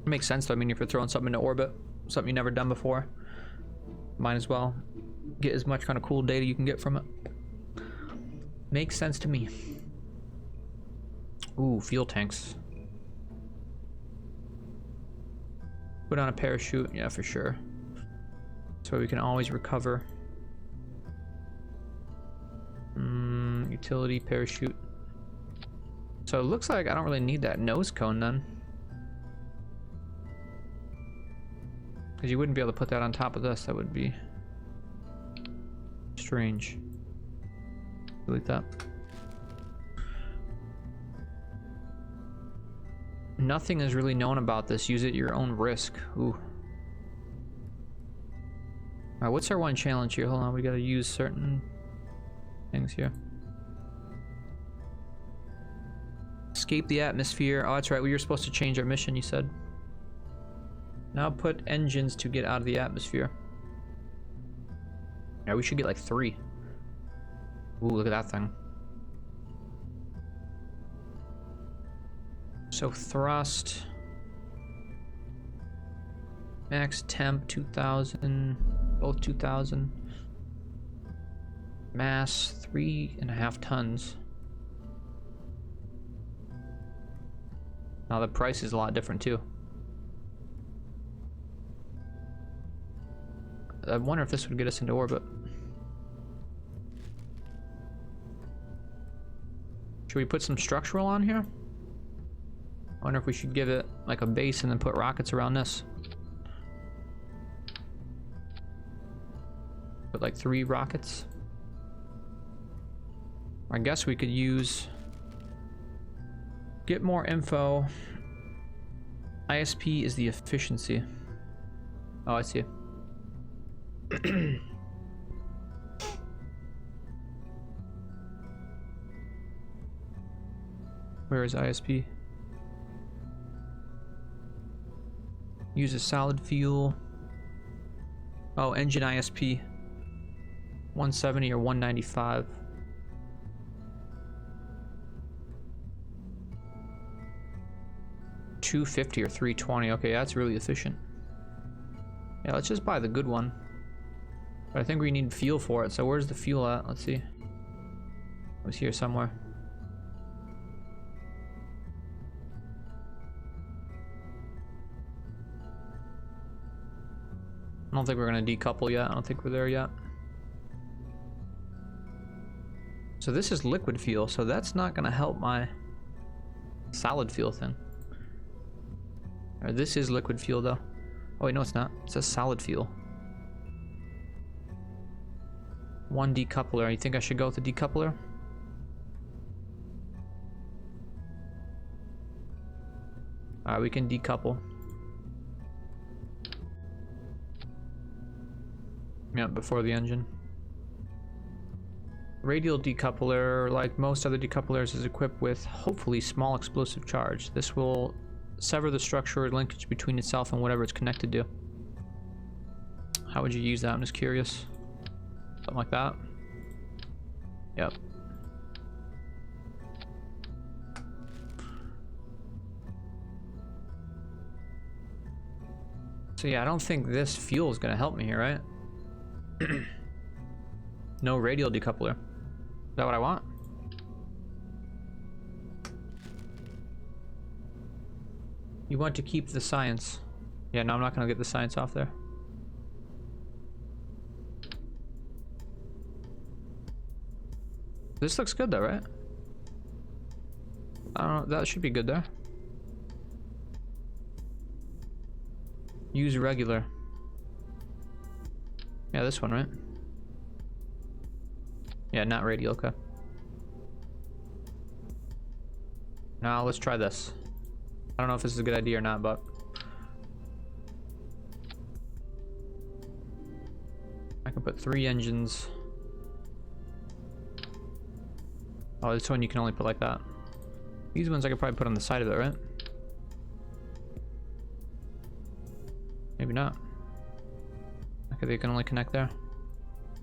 It makes sense though. I mean, if you're throwing something into orbit, something you've never done before, might as well get as much kind of cool data you can get from it. Makes sense to me. Ooh, fuel tanks. Put on a parachute, yeah, for sure. So we can always recover. Utility parachute. So it looks like I don't really need that nose cone then. Because you wouldn't be able to put that on top of this. That would be strange. Delete that. Nothing is really known about this. Use it at your own risk. Ooh. Alright, what's our one challenge here? Hold on, we gotta use certain things here. Escape the atmosphere. Oh, that's right. We were supposed to change our mission, you said. Now put engines to get out of the atmosphere. Yeah, we should get like 3. Ooh, look at that thing. So thrust. Max temp 2000. Both 2000. Mass 3.5 tons. Now the price is a lot different too. I wonder if this would get us into orbit. Should we put some structural on here? I wonder if we should give it like a base and then put rockets around this. Put like 3 rockets. I guess we could use Get more info. ISP is the efficiency. Oh, I see. Where is ISP? Uses solid fuel. Oh, engine ISP. 170 or 195. $250 or $320. Okay, that's really efficient. Yeah, let's just buy the good one. But I think we need fuel for it. So where's the fuel at? Let's see. It was here somewhere. I don't think we're gonna decouple yet. I don't think we're there yet. So this is liquid fuel, so that's not gonna help my solid fuel thing. Or this is liquid fuel though. Oh wait, no it's not. It says solid fuel. One decoupler. You think I should go with the decoupler? Alright, we can decouple. Yeah, before the engine. Radial decoupler, like most other decouplers, is equipped with hopefully small explosive charge. This will sever the structure or linkage between itself and whatever it's connected to. How would you use that? I'm just curious. Something like that. Yep. So yeah, I don't think this fuel is going to help me here, right? No radial decoupler. Is that what I want? You want to keep the science. Yeah, no, I'm not going to get the science off there. This looks good though, right? I don't know, that should be good there. Use regular. Yeah, this one, right? Yeah, not radial, okay. Now let's try this. I don't know if this is a good idea or not, but I can put 3 engines. Oh, this one you can only put like that. These ones I could probably put on the side of it, right? Maybe not. Okay, they can only connect there.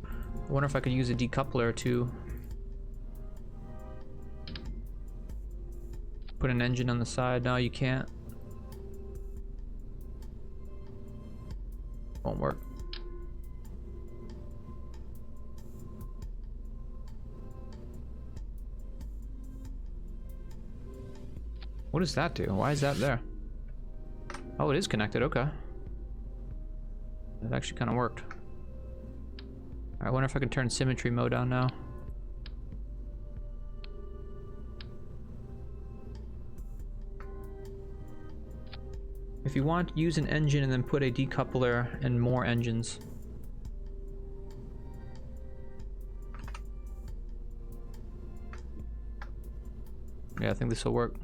I wonder if I could use a decoupler to put an engine on the side. No, you can't. Won't work. What does that do? Why is that there? Oh, it is connected. Okay. That actually kind of worked. I wonder if I can turn symmetry mode on now. If you want, use an engine and then put a decoupler and more engines. Yeah, I think this will work.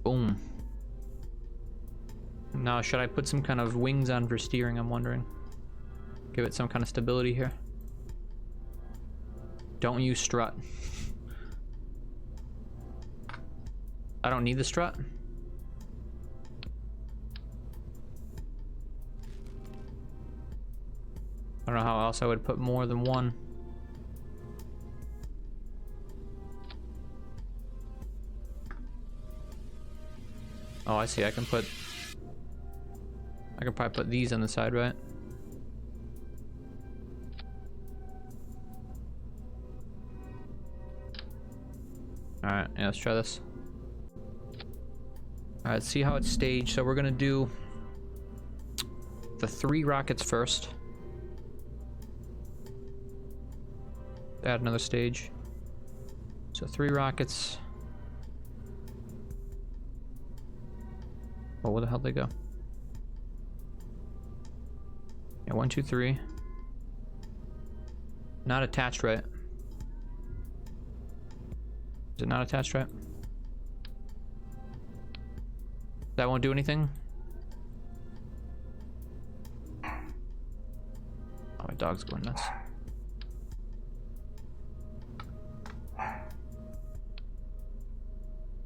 Boom. Now, should I put some kind of wings on for steering, I'm wondering? Give it some kind of stability here. Don't use strut. I don't need the strut. I don't know how else I would put more than one. Oh, I see. I can probably put these on the side, right? Alright, yeah, let's try this. Alright, let's see how it's staged. So we're gonna do the 3 rockets first. Add another stage. So 3 rockets. Oh, where the hell did they go? Yeah, 1, 2, 3. Not attached, right? Is it not attached, right? That won't do anything? Oh, my dog's going nuts.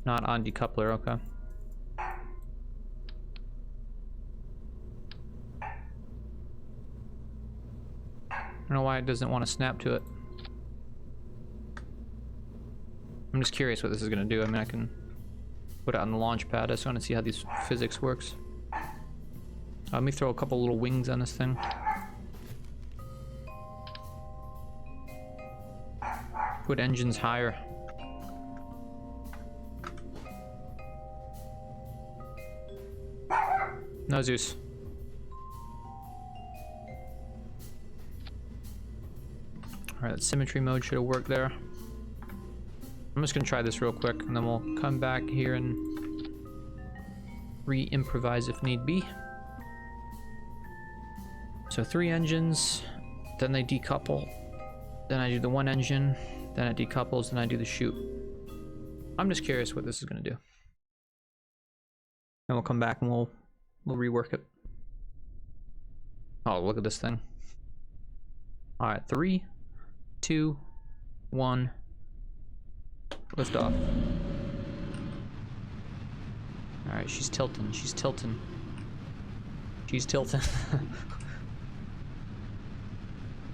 Not on decoupler, okay. I don't know why it doesn't want to snap to it. I'm just curious what this is going to do. I mean, I can put it on the launch pad. I just want to see how these physics works. Let me throw a couple little wings on this thing. Put engines higher. No, Zeus. Alright, that symmetry mode should have worked there. I'm just gonna try this real quick, and then we'll come back here and re-improvise if need be. So 3 engines, then they decouple, then I do the 1 engine, then it decouples, then I do the chute. I'm just curious what this is gonna do. And we'll come back and we'll rework it. Oh, look at this thing. Alright, 3, 2, 1, lift off. Alright, she's tilting, she's tilting. She's tilting.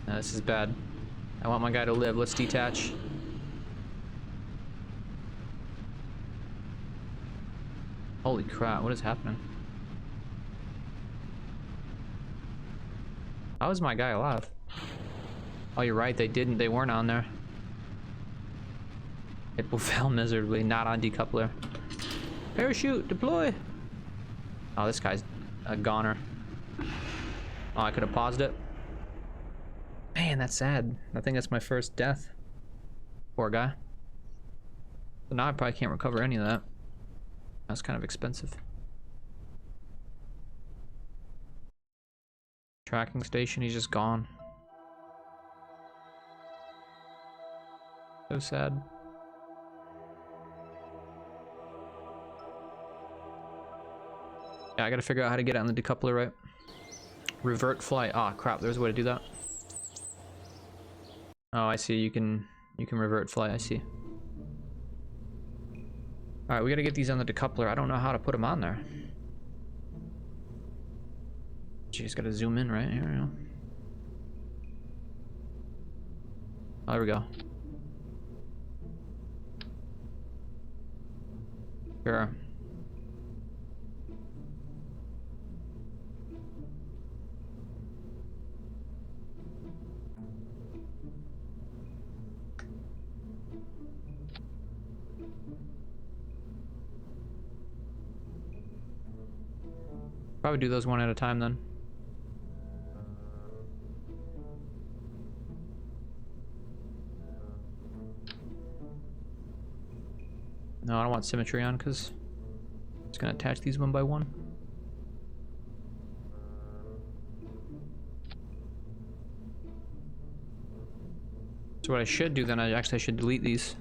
No, this is bad. I want my guy to live. Let's detach. Holy crap, what is happening? How is my guy alive? Oh, you're right, they weren't on there. It will fail miserably, not on decoupler. Parachute, deploy! Oh, this guy's a goner. Oh, I could have paused it. Man, that's sad. I think that's my first death. Poor guy. So now I probably can't recover any of that. That's kind of expensive. Tracking station, he's just gone. So sad. Yeah, I gotta figure out how to get it on the decoupler, right? Revert flight. Ah, crap, there's a way to do that. Oh, I see. You can revert flight. I see. All right, we gotta get these on the decoupler. I don't know how to put them on there. You just gotta zoom in, right? Here we go. Oh, there we go. Sure. Probably do those one at a time then. No, I don't want symmetry on because it's gonna attach these one by one. So what I should do then, I should delete these.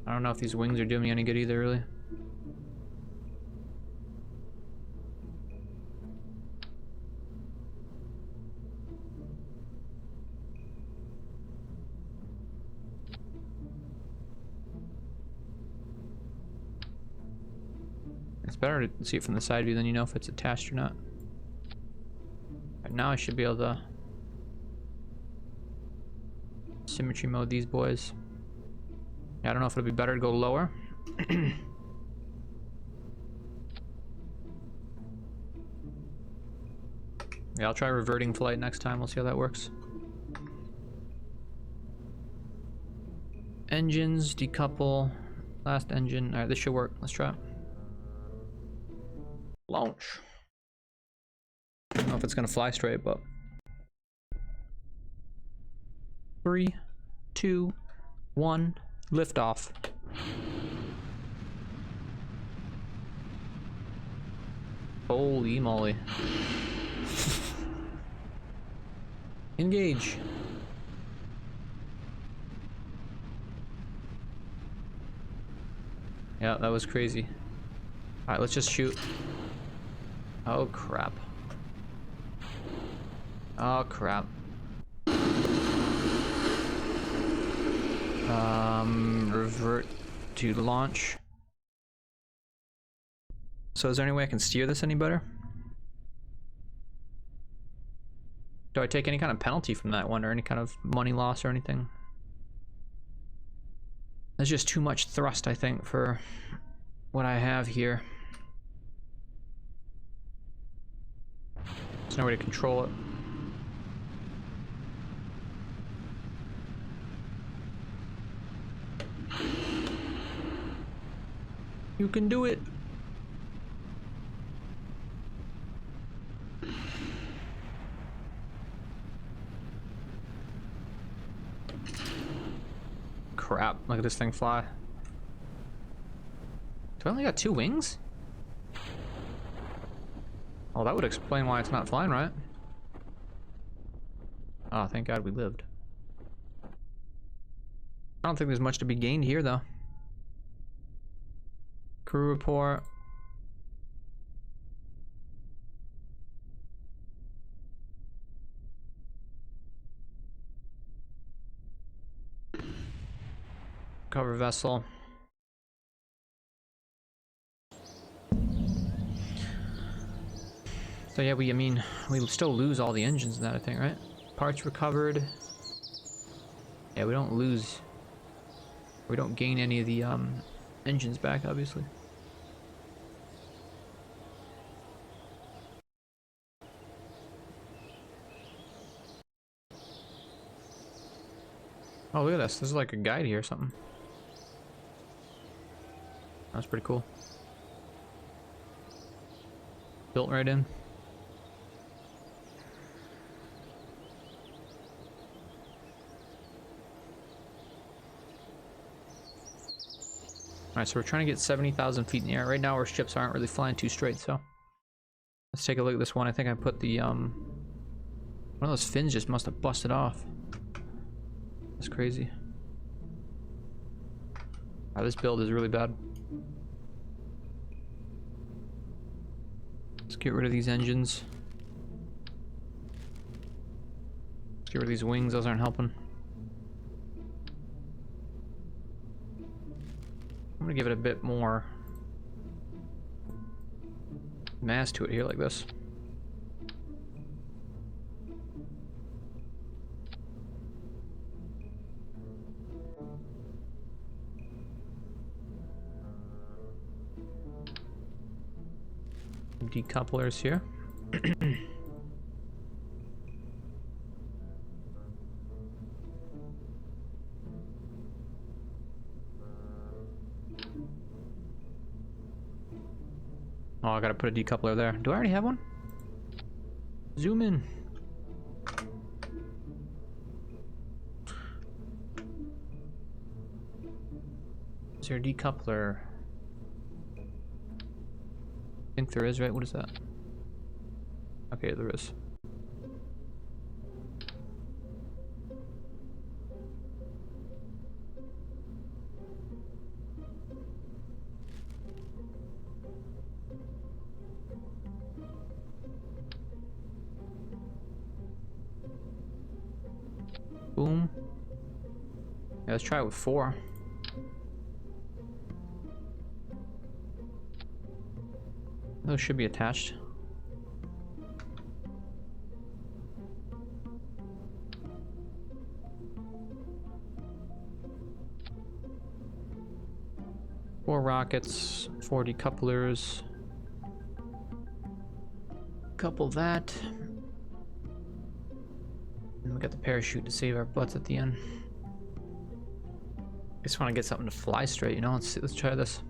I don't know if these wings are doing me any good either, really. It's better to see it from the side view, then you know if it's attached or not. Right, now I should be able to symmetry mode these boys. Yeah, I don't know if it'll be better to go lower. Yeah, I'll try reverting flight next time. We'll see how that works. Engines, decouple, last engine. All right, this should work. Let's try it. Launch. I don't know if it's gonna fly straight, but 3, 2, 1, lift off. Holy moly. Engage. Yeah, that was crazy. Alright, let's just shoot. Oh, crap. Oh, crap. Revert to launch. So is there any way I can steer this any better? Do I take any kind of penalty from that one, or any kind of money loss or anything? There's just too much thrust, I think, for what I have here. There's no way to control it. You can do it! Crap, look at this thing fly. Do I only got 2 wings? Oh, that would explain why it's not flying right. Oh, thank God we lived. I don't think there's much to be gained here, though. Crew report. Cover vessel. So yeah, I mean, we still lose all the engines in that, I think, right? Parts recovered. Yeah, we don't lose. We don't gain any of the engines back, obviously. Oh, look at this. This is like a guide here or something. That's pretty cool. Built right in. Alright, so we're trying to get 70,000 feet in the air. Right now our ships aren't really flying too straight, so... Let's take a look at this one. I think I put the, one of those fins just must have busted off. That's crazy. Wow, this build is really bad. Let's get rid of these engines. Let's get rid of these wings, those aren't helping. I'm gonna give it a bit more mass to it here, like this. Decouplers here. Oh, I gotta put a decoupler there. Do I already have one? Zoom in. Is there a decoupler? I think there is, right? What is that? Okay, there is. Boom. Yeah, let's try it with 4. Those should be attached. Four rockets, 4 decouplers. Couple that. And we got the parachute to save our butts at the end. Just want to get something to fly straight, you know? Let's try this.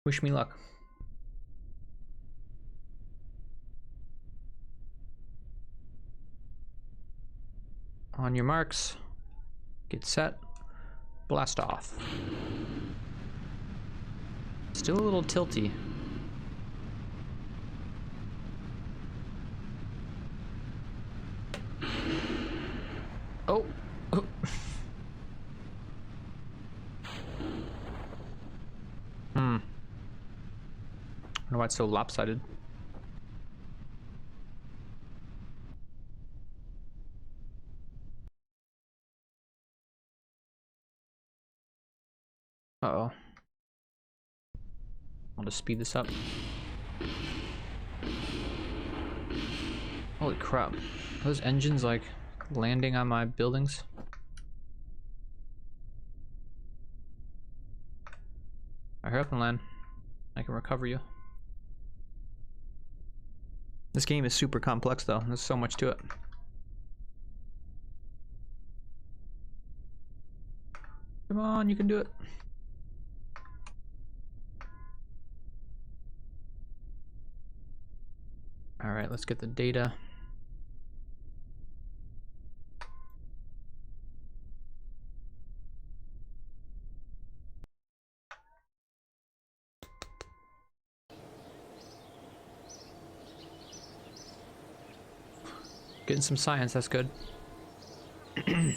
Wish me luck. On your marks, get set, blast off. Still a little tilty. I don't know why it's so lopsided. Uh-oh. I'll just speed this up. Holy crap. Are those engines, like, landing on my buildings? I hurry up and land. I can recover you. This game is super complex, though. There's so much to it. Come on, you can do it. Alright, let's get the data. Getting some science, that's good. We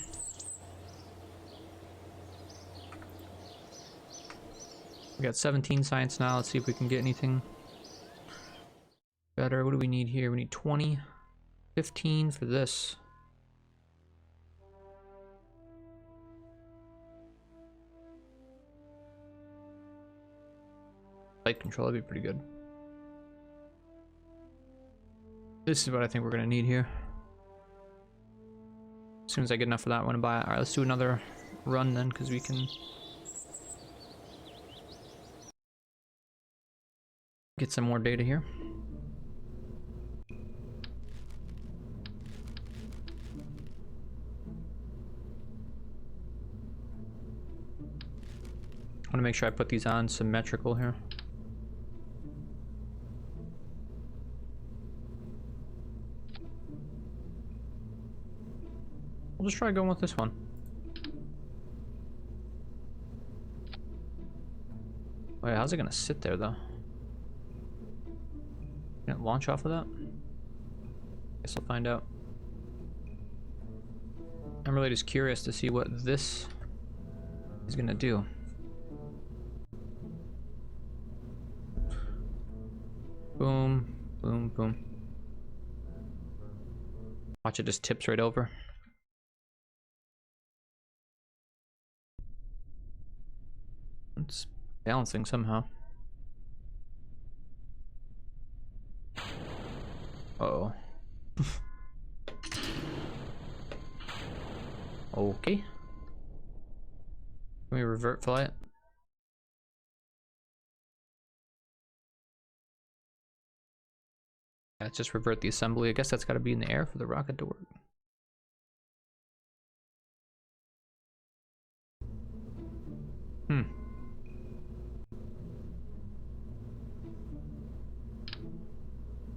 got 17 science now. Let's see if we can get anything better. What do we need here? We need 20. 15 for this. Light control, that'd be pretty good. This is what I think we're gonna need here. As soon as I get enough of that, I'm gonna buy it. Alright, let's do another run then, because we can get some more data here. I want to make sure I put these on symmetrical here. We'll just try going with this one. Wait, how's it gonna sit there though? Can it launch off of that? Guess I'll find out. I'm really just curious to see what this is gonna do. Boom, boom, boom. Watch, it just tips right over. It's balancing somehow. Uh-oh. Okay. Can we revert flight? Let's just revert the assembly. I guess that's got to be in the air for the rocket to work.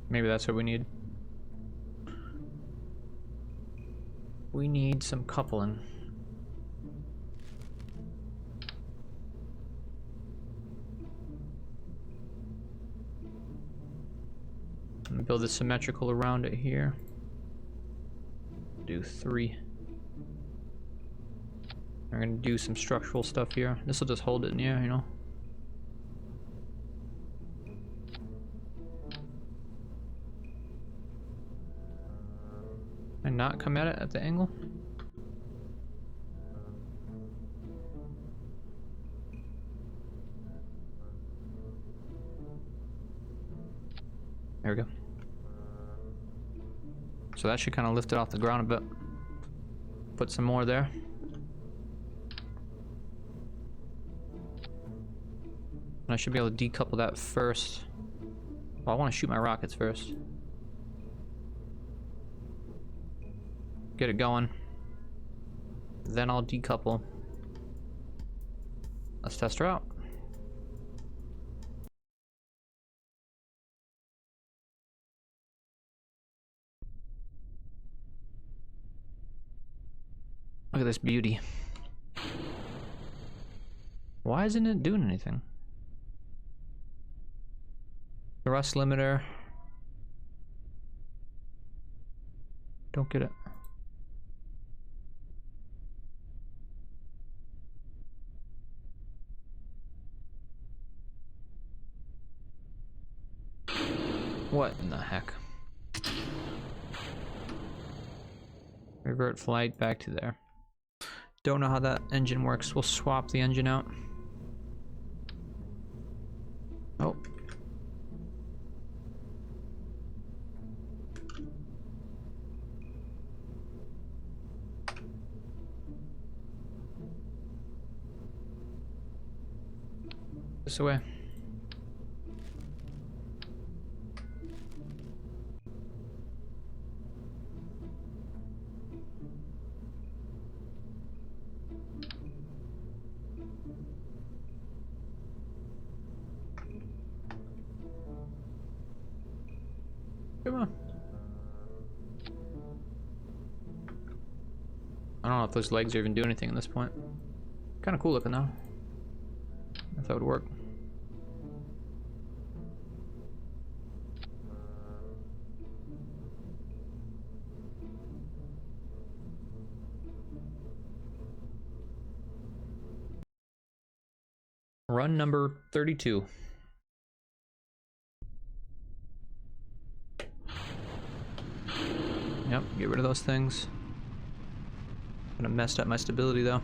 Maybe that's what we need. We need some coupling. I'm gonna build it symmetrical around it here. Do 3. We're gonna do some structural stuff here. This will just hold it in the air, you know. And not come at it at the angle. There we go. So that should kind of lift it off the ground a bit. Put some more there. And I should be able to decouple that first. Well, I want to shoot my rockets first. Get it going. Then I'll decouple. Let's test her out. Look at this beauty. Why isn't it doing anything? Thrust limiter. Don't get it. What in the heck? Revert flight back to there. Don't know how that engine works. We'll swap the engine out. Oh. This way. Come on. I don't know if those legs are even doing anything at this point. Kind of cool looking though. If that would work. Run number 32. Yep, get rid of those things. Kind of messed up my stability though.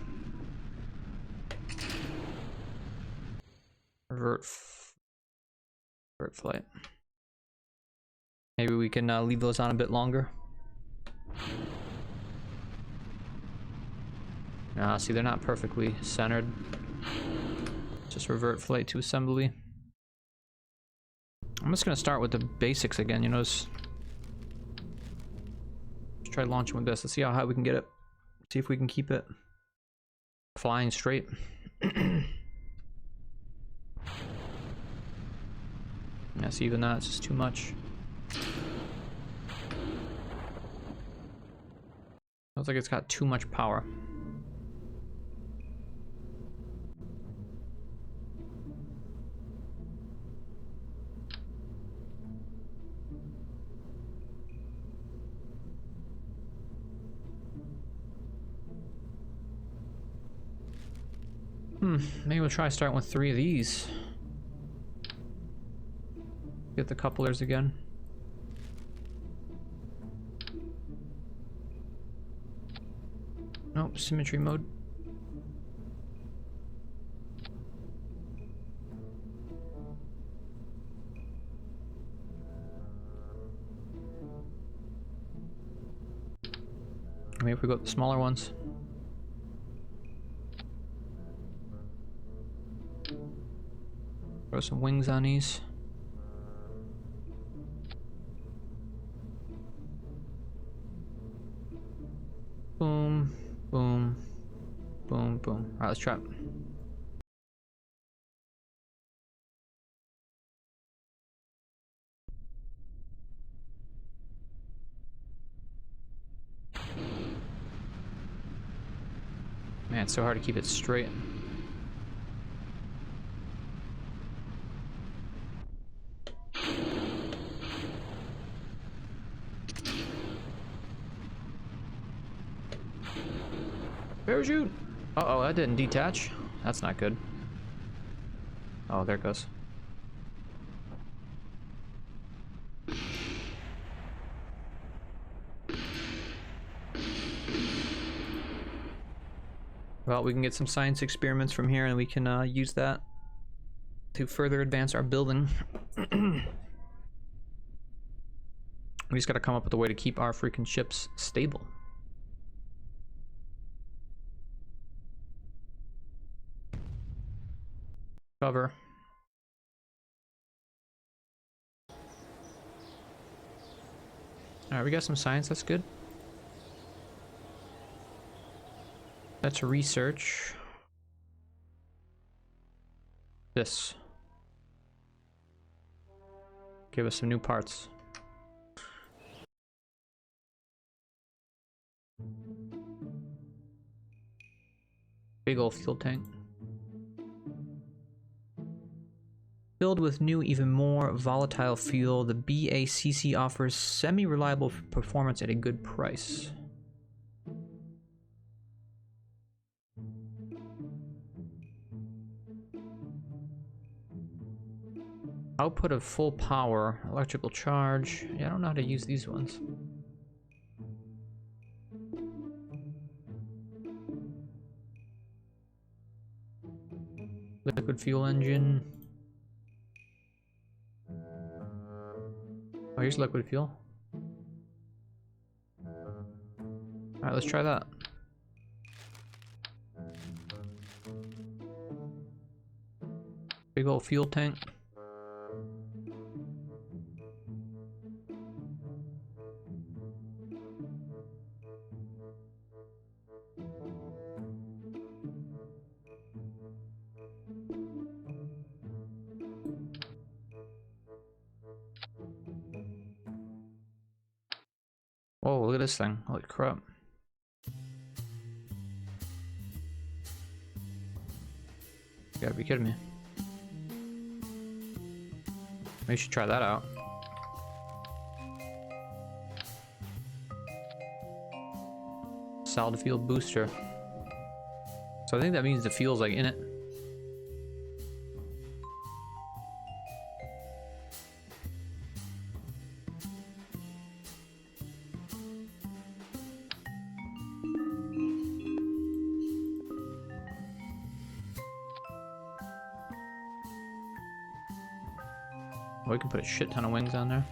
Revert flight. Maybe we can leave those on a bit longer. See, they're not perfectly centered. Just revert flight to assembly. I'm just gonna start with the basics again, you know, just try launching with this. Let's see how high we can get it. See if we can keep it flying straight. Yes, even that, it's just too much. Looks like it's got too much power. Maybe we'll try starting with 3 of these. Get the couplers again. Nope, symmetry mode. Maybe if we go with the smaller ones. Throw some wings on these. Boom, boom, boom, boom. Alright, let's try it. Man, it's so hard to keep it straight. Parachute! Uh-oh, that didn't detach. That's not good. Oh, there it goes. Well, we can get some science experiments from here and we can use that to further advance our building. We just gotta come up with a way to keep our freaking ships stable. Cover. Alright, we got some science, that's good. Let's research this. Give us some new parts. Big old fuel tank. Filled with new, even more volatile fuel, the BACC offers semi-reliable performance at a good price. Output of full power, electrical charge. Yeah, I don't know how to use these ones. Liquid fuel engine. Oh, here's liquid fuel. Alright, let's try that. Big old fuel tank. Whoa, look at this thing. Holy crap. You gotta be kidding me. Maybe you should try that out. Solid fuel booster. So I think that means the fuel's like in it. We can put a shit ton of wings on there.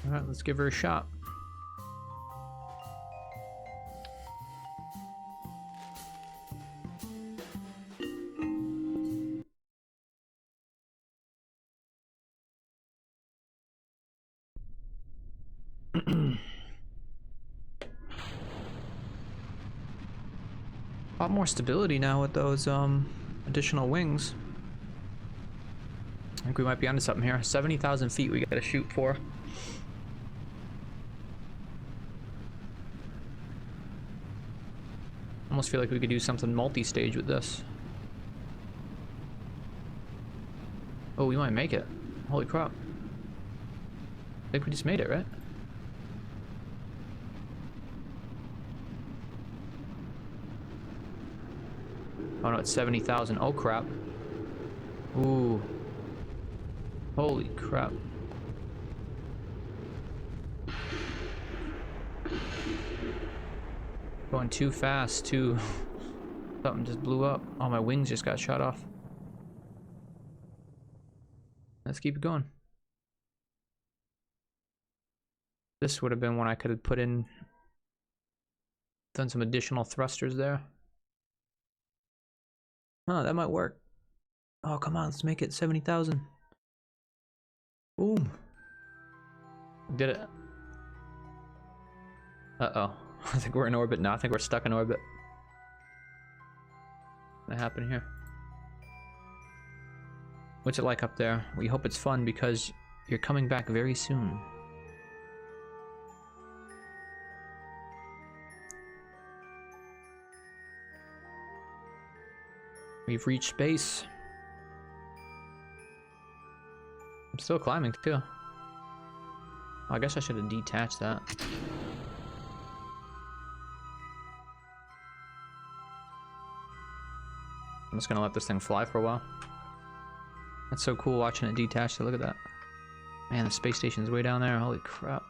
Alright, let's give her a shot. A lot more stability now with those additional wings. I think we might be onto something here. 70,000 feet we gotta shoot for. Almost feel like we could do something multi-stage with this. Oh, we might make it. Holy crap. I think we just made it, right? Oh no, it's 70,000. Oh crap. Ooh. Holy crap. Going too fast, too. Something just blew up. Oh, my wings just got shot off. Let's keep it going. This would have been one I could have put in. Done some additional thrusters there. Oh, that might work. Oh, come on, let's make it 70,000. Boom. Did it. Uh-oh. I think we're in orbit now. I think we're stuck in orbit. What's gonna happen here? What's it like up there? We hope it's fun because you're coming back very soon. We've reached space. I'm still climbing too. I guess I should have detached that. I'm just gonna let this thing fly for a while. That's so cool watching it detach. Look at that. Man, the space station's way down there. Holy crap.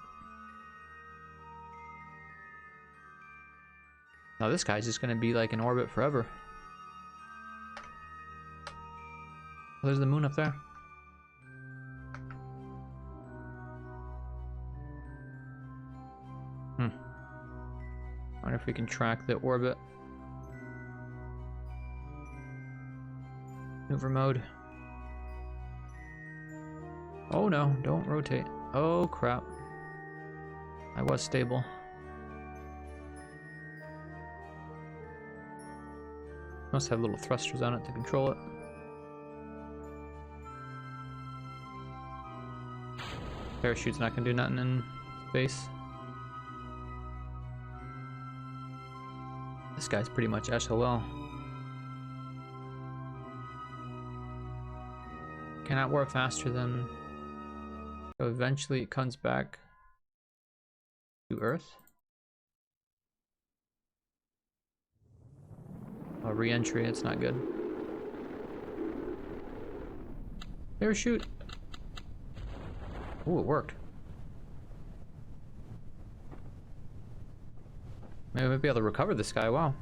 Now this guy's just gonna be like in orbit forever. Oh, there's the moon up there. Wonder if we can track the orbit. Maneuver mode. Oh no, don't rotate. Oh crap. I was stable. Must have little thrusters on it to control it. Parachute's not gonna do nothing in space. This guy's pretty much SOL. Cannot warp faster than... So eventually it comes back to Earth. Oh, re-entry, it's not good. Parachute! Ooh, it worked. Maybe we'll be able to recover this guy, wow.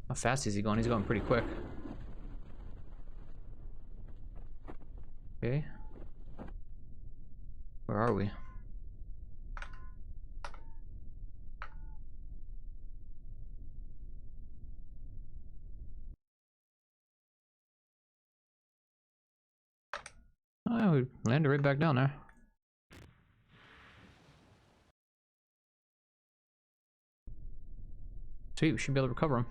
How fast is he going? He's going pretty quick. Okay. Where are we? Oh, we landed right back down there. Sweet, we should be able to recover him.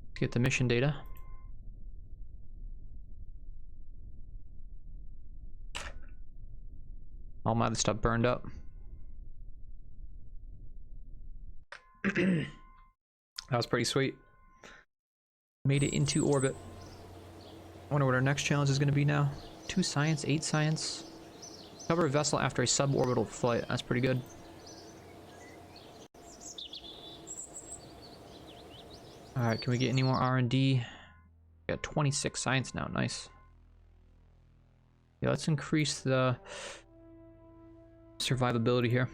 Let's get the mission data. All my other stuff burned up. That was pretty sweet. Made it into orbit. I wonder what our next challenge is going to be now. 2 science, 8 science. Cover a vessel after a suborbital flight. That's pretty good. Alright, can we get any more R&D? We got 26 science now, nice. Yeah, let's increase the survivability here.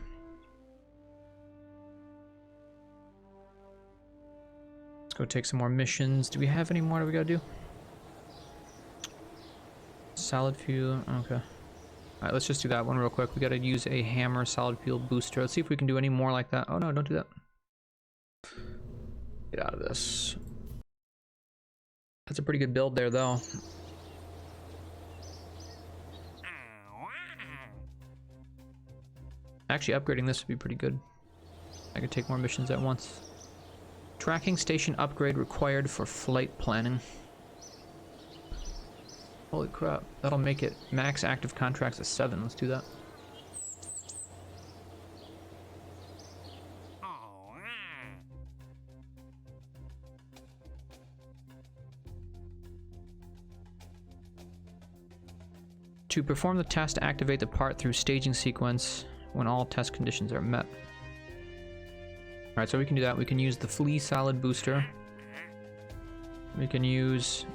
Let's go take some more missions. Do we have any more that we gotta do? Solid fuel, okay. Alright, let's just do that one real quick. We gotta use a hammer solid fuel booster. Let's see if we can do any more like that. Oh no, don't do that. Get out of this. That's a pretty good build there, though. Actually, upgrading this would be pretty good. I could take more missions at once. Tracking station upgrade required for flight planning. Holy crap. That'll make it max active contracts of 7. Let's do that. To perform the test, activate the part through staging sequence when all test conditions are met. Alright, so we can do that. We can use the flea solid booster. We can use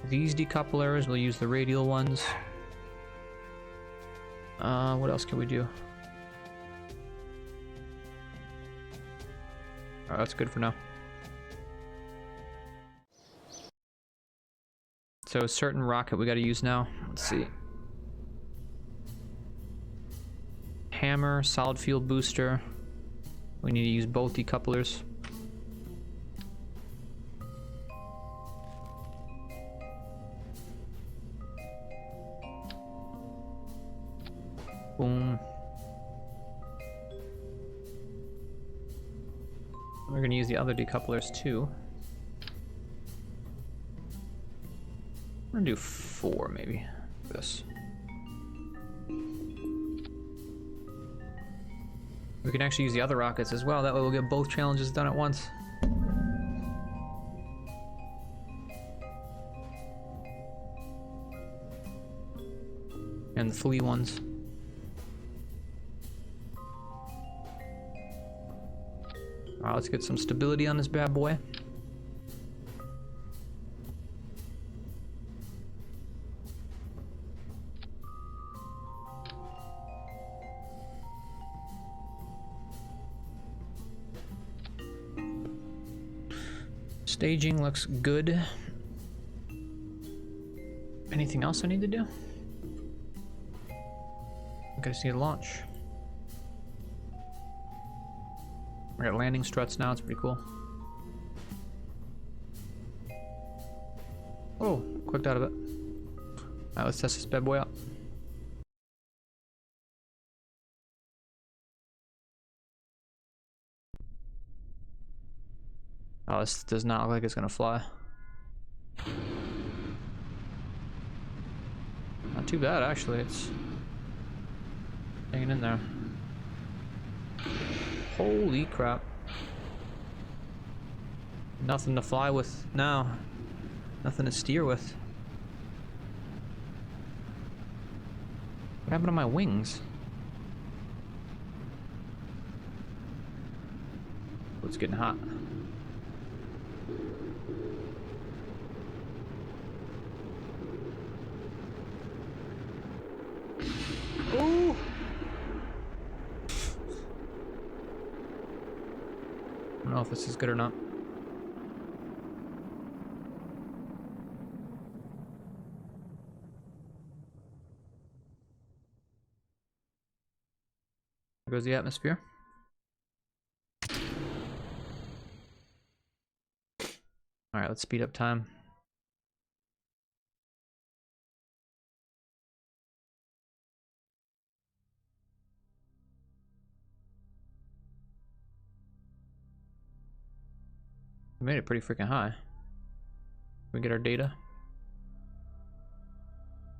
these decouplers. We'll use the radial ones. What else can we do? Alright, that's good for now. So a certain rocket we gotta use now. Let's see. Hammer, solid fuel booster. We need to use both decouplers. Boom. We're gonna use the other decouplers too. I'm gonna do 4 maybe. This. We can actually use the other rockets as well. That way we'll get both challenges done at once. And the flea ones. Alright, let's get some stability on this bad boy. Staging looks good. Anything else I need to do? I guess I need to launch. I got landing struts now, it's pretty cool. Oh, clicked out of it. Alright, let's test this bad boy out. Oh, this does not look like it's gonna fly. Not too bad, actually. It's hanging in there. Holy crap. Nothing to fly with now. Nothing to steer with. What happened to my wings? Oh, it's getting hot. Ooh! I don't know if this is good or not. There goes the atmosphere. Alright, let's speed up time. We made it pretty freaking high. We get our data.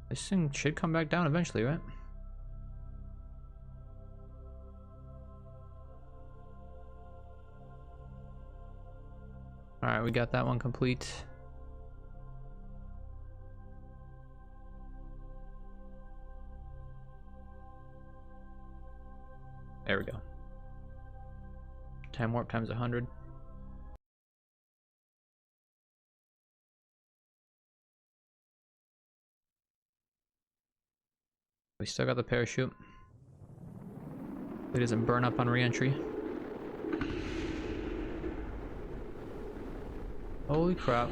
This thing should come back down eventually, right? Alright, we got that one complete. There we go. Time warp times 100. We still got the parachute. It doesn't burn up on re-entry. Holy crap.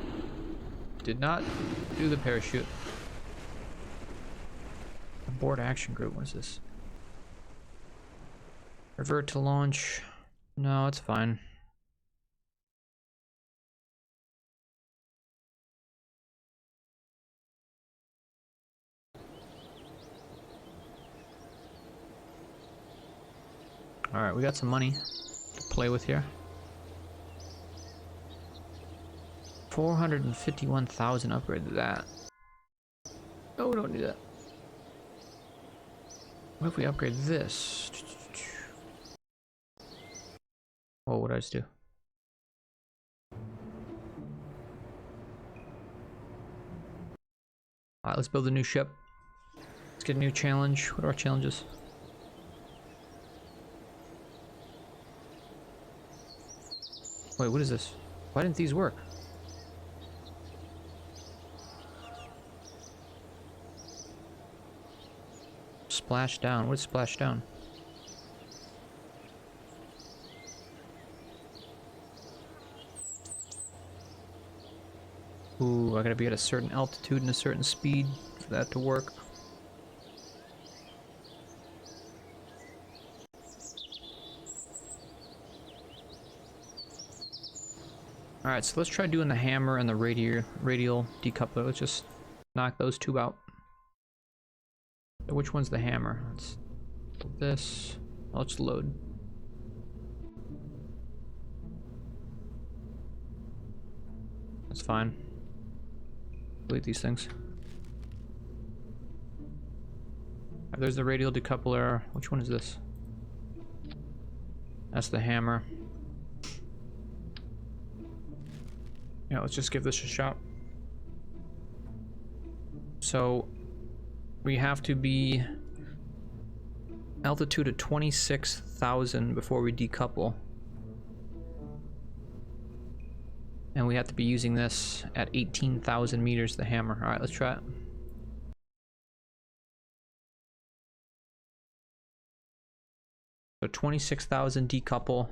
Did not do the parachute. Abort action group, what is this? Revert to launch. No, it's fine. Alright, we got some money to play with here. 451,000 upgrade to that. No, we don't do that. What if we upgrade this? Oh, what did I just do? Alright, let's build a new ship. Let's get a new challenge. What are our challenges? Wait, what is this? Why didn't these work? Splash down. What is splash down? Ooh, I gotta be at a certain altitude and a certain speed for that to work. Alright, so let's try doing the hammer and the radial decoupler. Let's just knock those two out. So which one's the hammer? Let's do this. Let's load. That's fine. Delete these things. Alright, there's the radial decoupler. Which one is this? That's the hammer. Yeah, let's just give this a shot. So we have to be altitude of 26,000 before we decouple. And we have to be using this at 18,000 meters, the hammer. Alright, let's try it. So 26,000 decouple.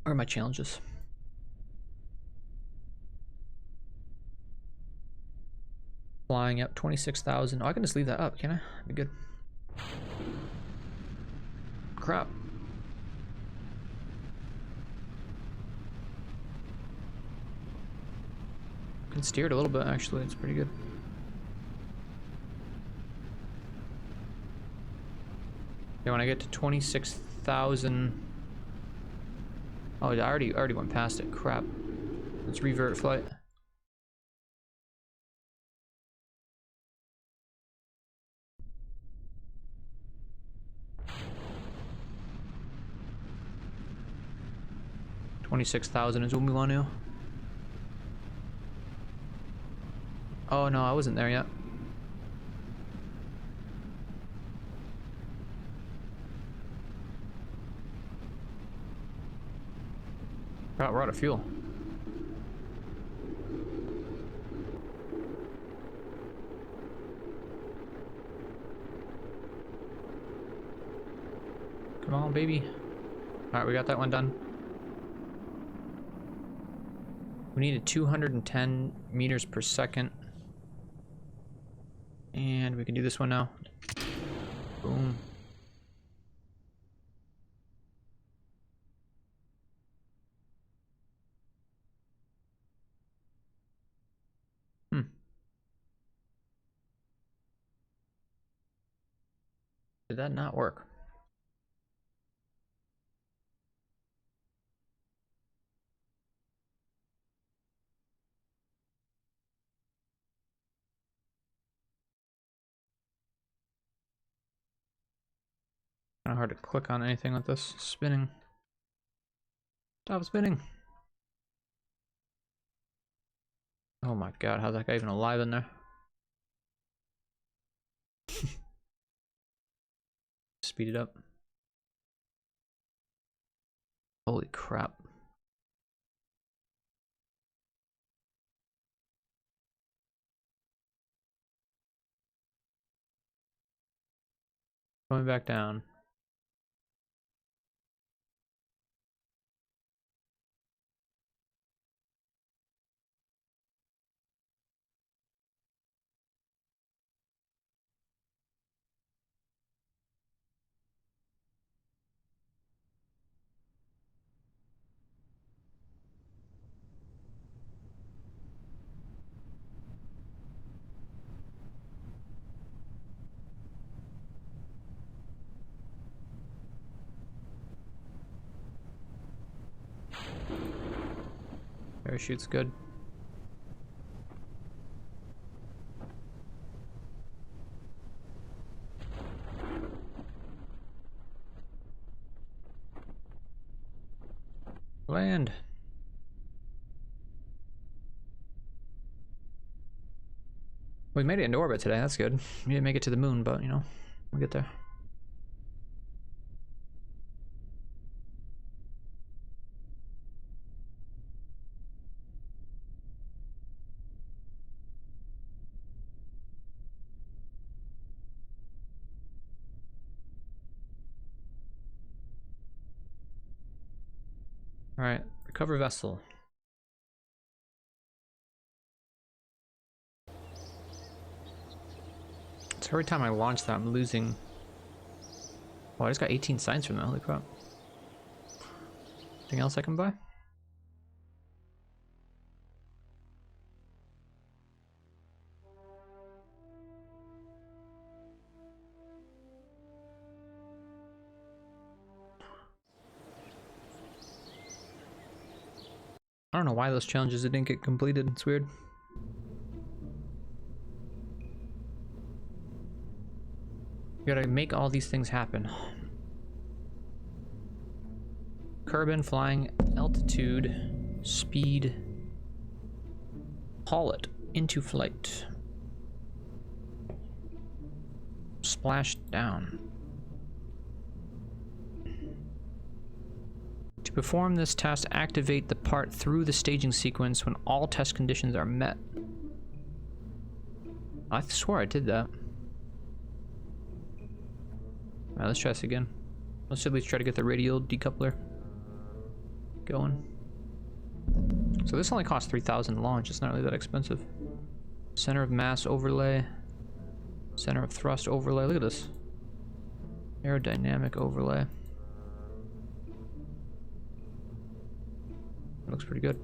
Where are my challenges? Flying up 26,000. Oh, I can just leave that up, can I? Be good. Crap. Can steer it a little bit, actually. It's pretty good. Okay, when I get to 26,000. Oh, I already went past it. Crap. Let's revert flight. $26,000 is what we want to. Oh no, I wasn't there yet. we're out of fuel. Come on, baby. Alright, we got that one done. We needed 210 meters per second. And we can do this one now. Boom. Did that not work? Kind of hard to click on anything with this spinning. Stop spinning. Oh my god, how's that guy even alive in there? Speed it up. Holy crap. Going back down. Parachute's good. Land. We made it into orbit today, that's good. We didn't make it to the moon, but you know, we'll get there. Alright, recover vessel. So every time I launch that, I'm losing. Oh, I just got 18 signs from that, holy crap. Anything else I can buy? I don't know why those challenges didn't get completed, it's weird. You gotta make all these things happen. Kerbin, flying, altitude, speed. Haul it into flight. Splash down. To perform this task, activate the part through the staging sequence when all test conditions are met. I swore I did that. Alright, let's try this again. Let's at least try to get the radial decoupler going. So this only costs 3,000 to launch. It's not really that expensive. Center of mass overlay. Center of thrust overlay. Look at this. Aerodynamic overlay. That looks pretty good.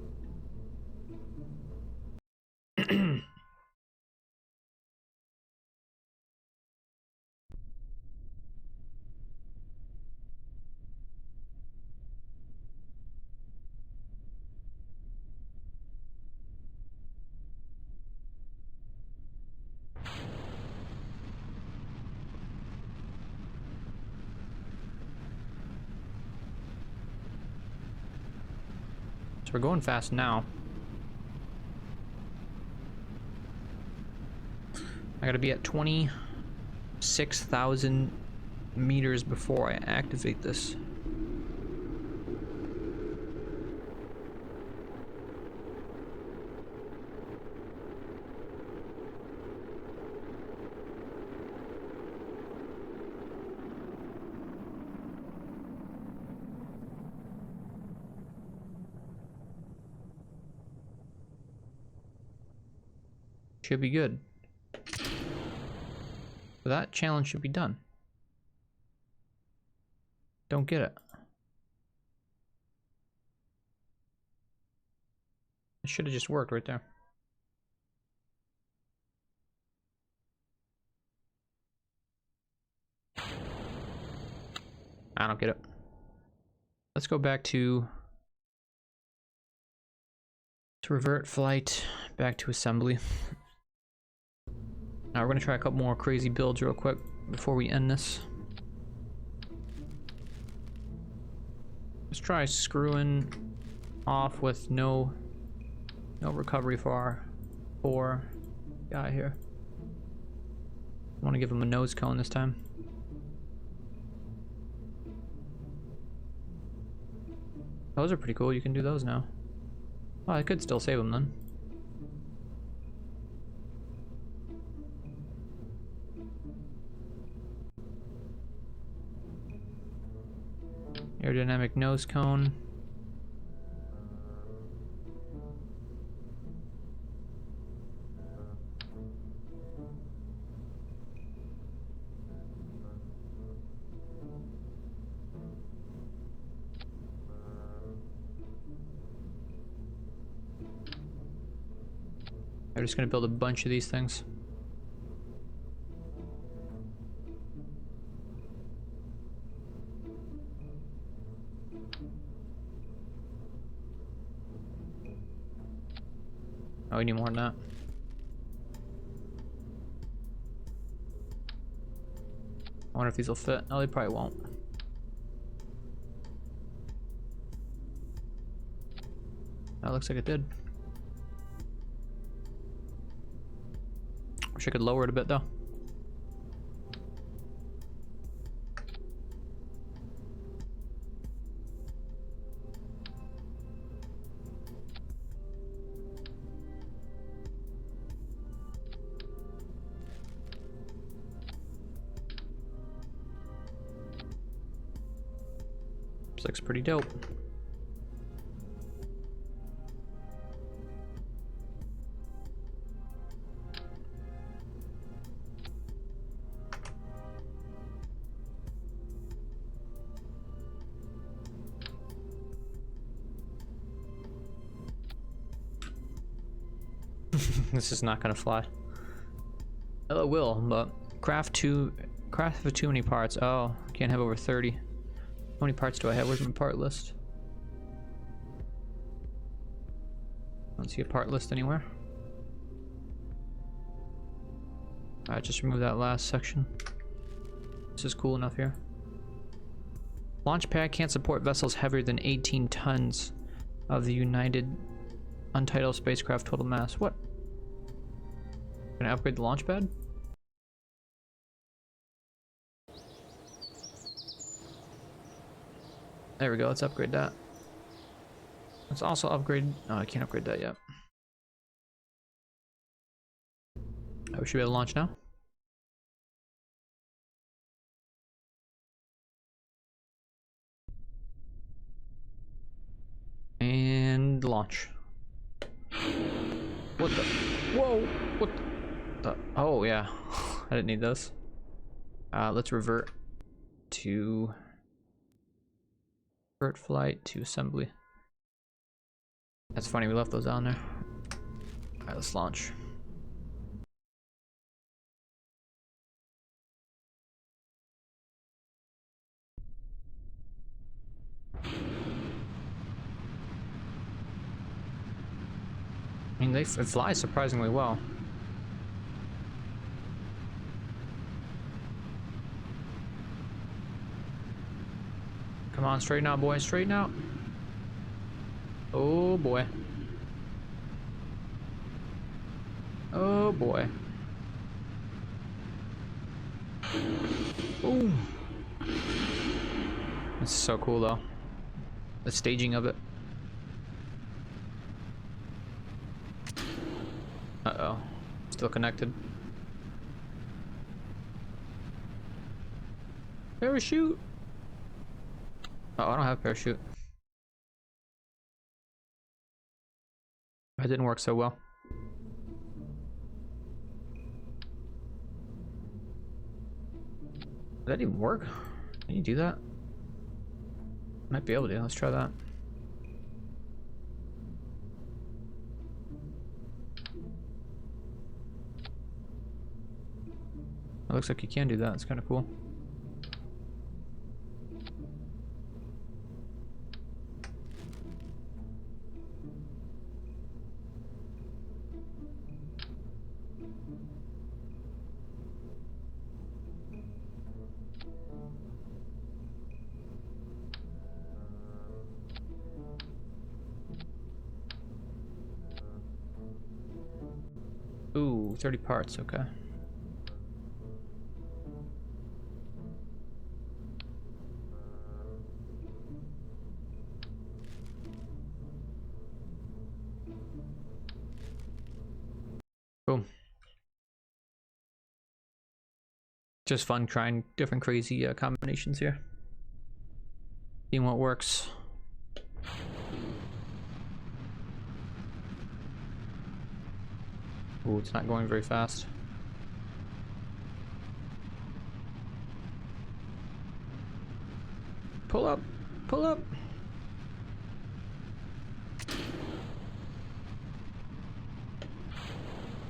We're going fast now. I gotta be at 26,000 meters before I activate this. Should be good. So that challenge should be done. Don't get it. It should have just worked right there. I don't get it. Let's go back to revert flight, back to assembly. Now we're gonna try a couple more crazy builds real quick before we end this. Let's try screwing off with no recovery for our poor guy here. I want to give him a nose cone this time. Those are pretty cool. You can do those now. Oh, I could still save them then. Aerodynamic nose cone. I'm just gonna build a bunch of these things. Oh, we need more than that. I wonder if these will fit. No, they probably won't. That looks like it did. Wish I could lower it a bit though. This looks pretty dope. This is not gonna fly. Well, it will, but craft with too many parts. Oh, can't have over 30. How many parts do I have? Where's my part list? I don't see a part list anywhere. Alright, just remove that last section. This is cool enough here. Launch pad can't support vessels heavier than 18 tons of the United Untitled Spacecraft total mass. What? Can I upgrade the launch pad? There we go, let's upgrade that. Let's also upgrade... Oh, I can't upgrade that yet. Oh, we should be able to launch now. And launch. What the? Whoa! What the? Oh, yeah. I didn't need those. Let's revert to... Revert flight to assembly. That's funny, we left those down there. Alright, let's launch. I mean, it flies surprisingly well. Come on, straighten out, boy, straighten out. Oh boy. Oh boy. Boom. This is so cool though. The staging of it. Uh-oh. Still connected. Parachute! Oh, I don't have parachute. That didn't work so well. that even work? Can you do that? Might be able to. Let's try that. It looks like you can do that. It's kind of cool. Ooh, 30 parts, okay. Boom. Just fun trying different crazy combinations here. Seeing what works. Ooh, it's not going very fast. Pull up! Pull up!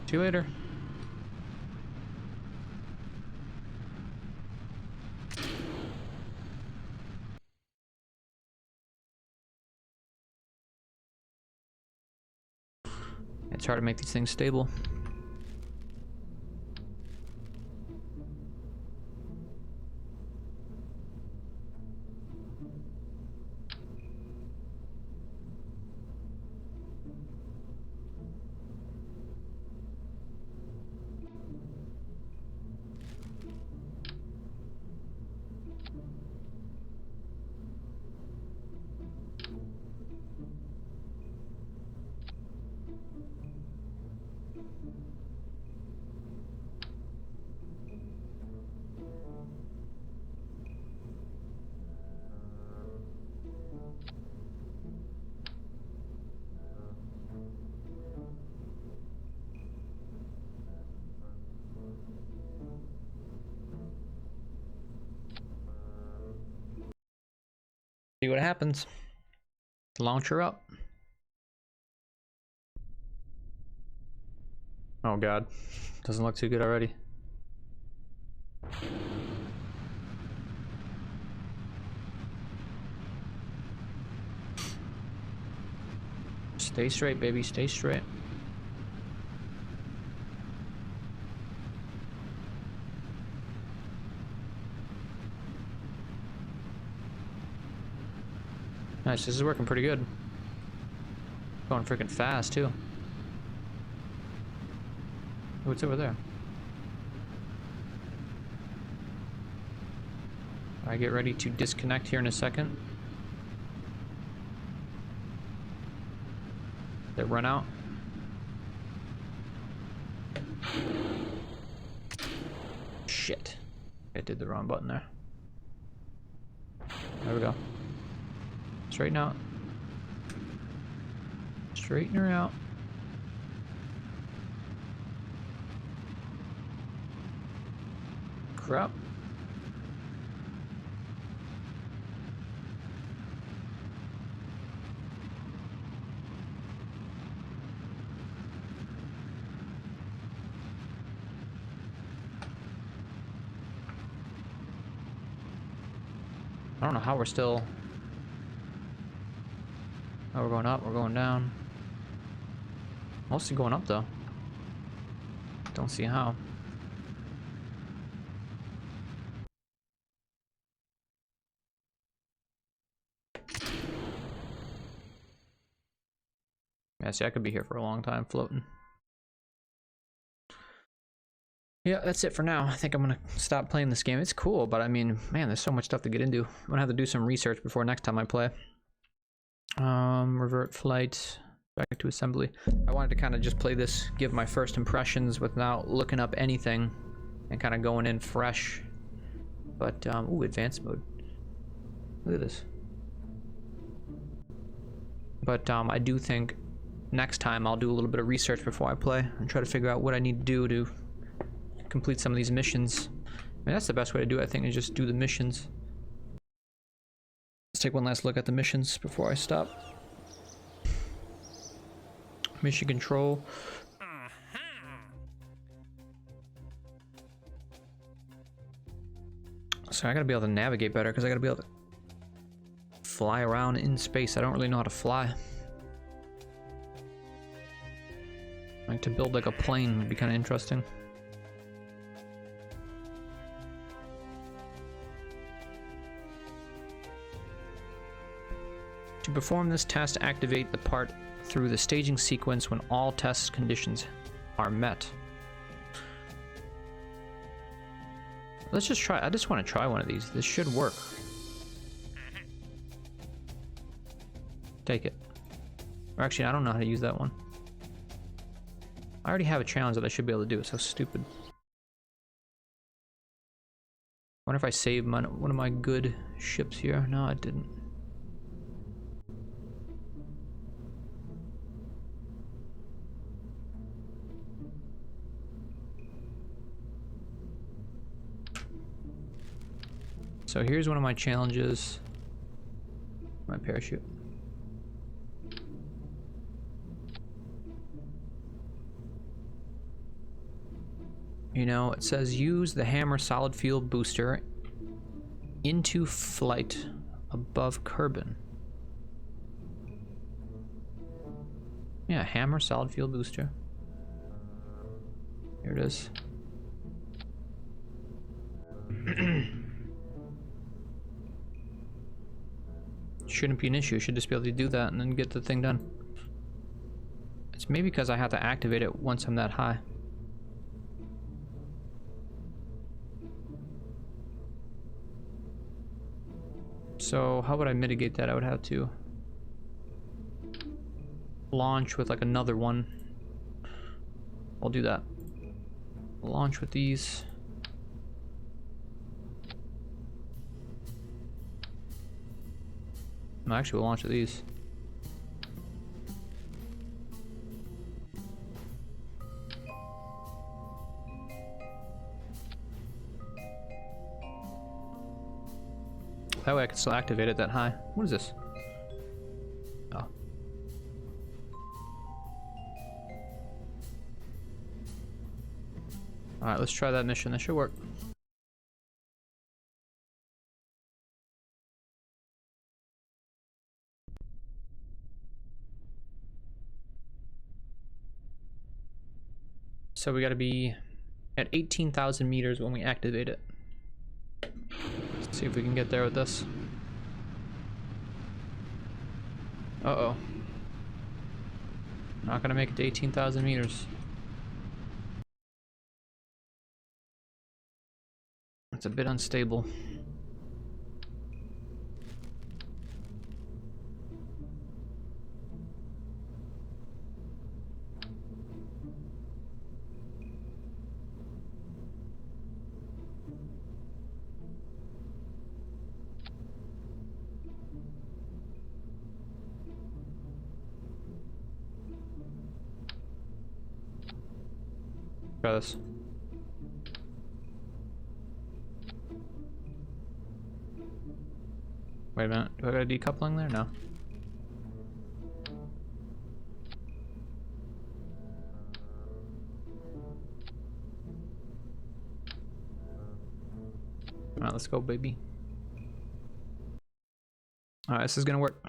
See you later. It's hard to make these things stable. See what happens. Launch her up. Oh god. Doesn't look too good already. Stay straight, baby. Stay straight. Nice, this is working pretty good. Going freaking fast, too. What's over there? I get ready to disconnect here in a second. Did it run out? Shit. I did the wrong button there. There we go. Straighten out. Straighten her out. Crap. I don't know how we're still... Oh, we're going up, we're going down. Mostly going up, though. Don't see how. Yeah, see, I could be here for a long time floating. Yeah, that's it for now. I think I'm gonna stop playing this game. It's cool, but I mean, man, there's so much stuff to get into. I'm gonna have to do some research before next time I play. Revert flight, back to assembly. I wanted to kind of just play this, give my first impressions without looking up anything, and kind of going in fresh. But, ooh, advanced mode. Look at this. But, I do think next time I'll do a little bit of research before I play and try to figure out what I need to do to complete some of these missions mean, that's the best way to do it, I think, is just do the missions. Let's take one last look at the missions before I stop. Mission control. So I gotta be able to navigate better because I gotta be able to fly around in space. I don't really know how to fly. Like to build like a plane would be kind of interesting. To perform this test, activate the part through the staging sequence when all test conditions are met. Let's just try. I just want to try one of these. This should work. Take it. Or actually, I don't know how to use that one. I already have a challenge that I should be able to do. It's so stupid. Wonder if I saved one of my good ships here. No, I didn't. So here's one of my challenges. My parachute. You know, it says use the hammer solid fuel booster into flight above Kerbin. Yeah, hammer solid fuel booster. Here it is. Shouldn't be an issue. Should just be able to do that and then get the thing done. It's maybe because I have to activate it once I'm that high. So how would I mitigate that? I would have to launch with like another one. I'll do that. Launch with these. No, actually we'll launch with these. That way I can still activate it that high. What is this? Oh. Alright, let's try that mission. That should work. So we gotta be at 18,000 meters when we activate it. Let's see if we can get there with this. Uh-oh. Not gonna make it to 18,000 meters. It's a bit unstable. Try this. Wait a minute, do I got a decoupling there? No. Alright, let's go, baby. Alright, this is gonna work.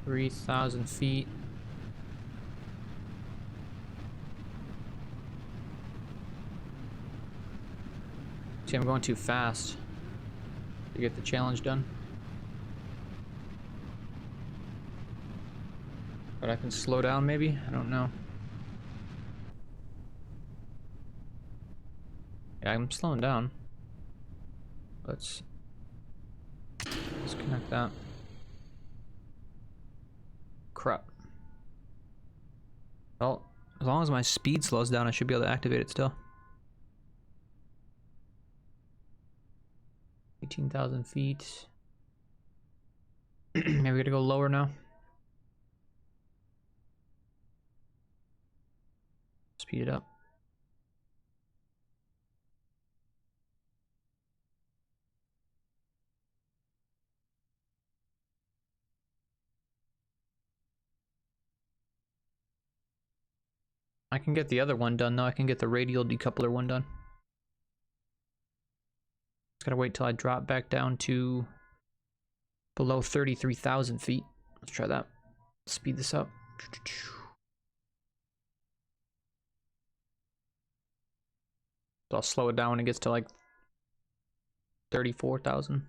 $3,000 feet. See, I'm going too fast to get the challenge done. But I can slow down maybe? I don't know. Yeah, I'm slowing down. Let's disconnect that. Crap. Well, as long as my speed slows down, I should be able to activate it still. 18,000 feet. Maybe we gotta go lower now. Speed it up. I can get the other one done though. I can get the radial decoupler one done. Just gotta wait till I drop back down to below 33,000 feet. Let's try that. Speed this up. So I'll slow it down when it gets to like 34,000.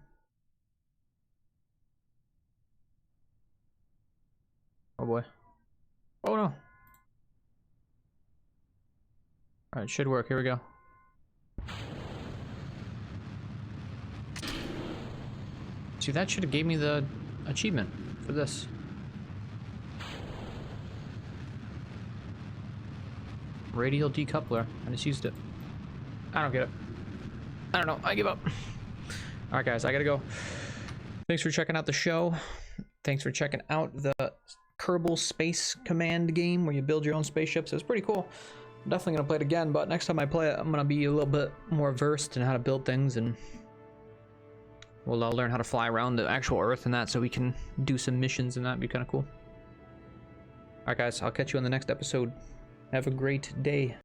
Oh boy. Oh no. Alright, should work. Here we go. See, that should have gave me the achievement for this. Radial decoupler. I just used it. I don't get it. I don't know. I give up. Alright guys, I gotta go. Thanks for checking out the show. Thanks for checking out the Kerbal Space Command game where you build your own spaceships. It was pretty cool. I'm definitely gonna play it again, but next time I play it, I'm gonna be a little bit more versed in how to build things, and we'll learn how to fly around the actual Earth and that, so we can do some missions, and that'd be kind of cool. Alright guys, I'll catch you on the next episode. Have a great day.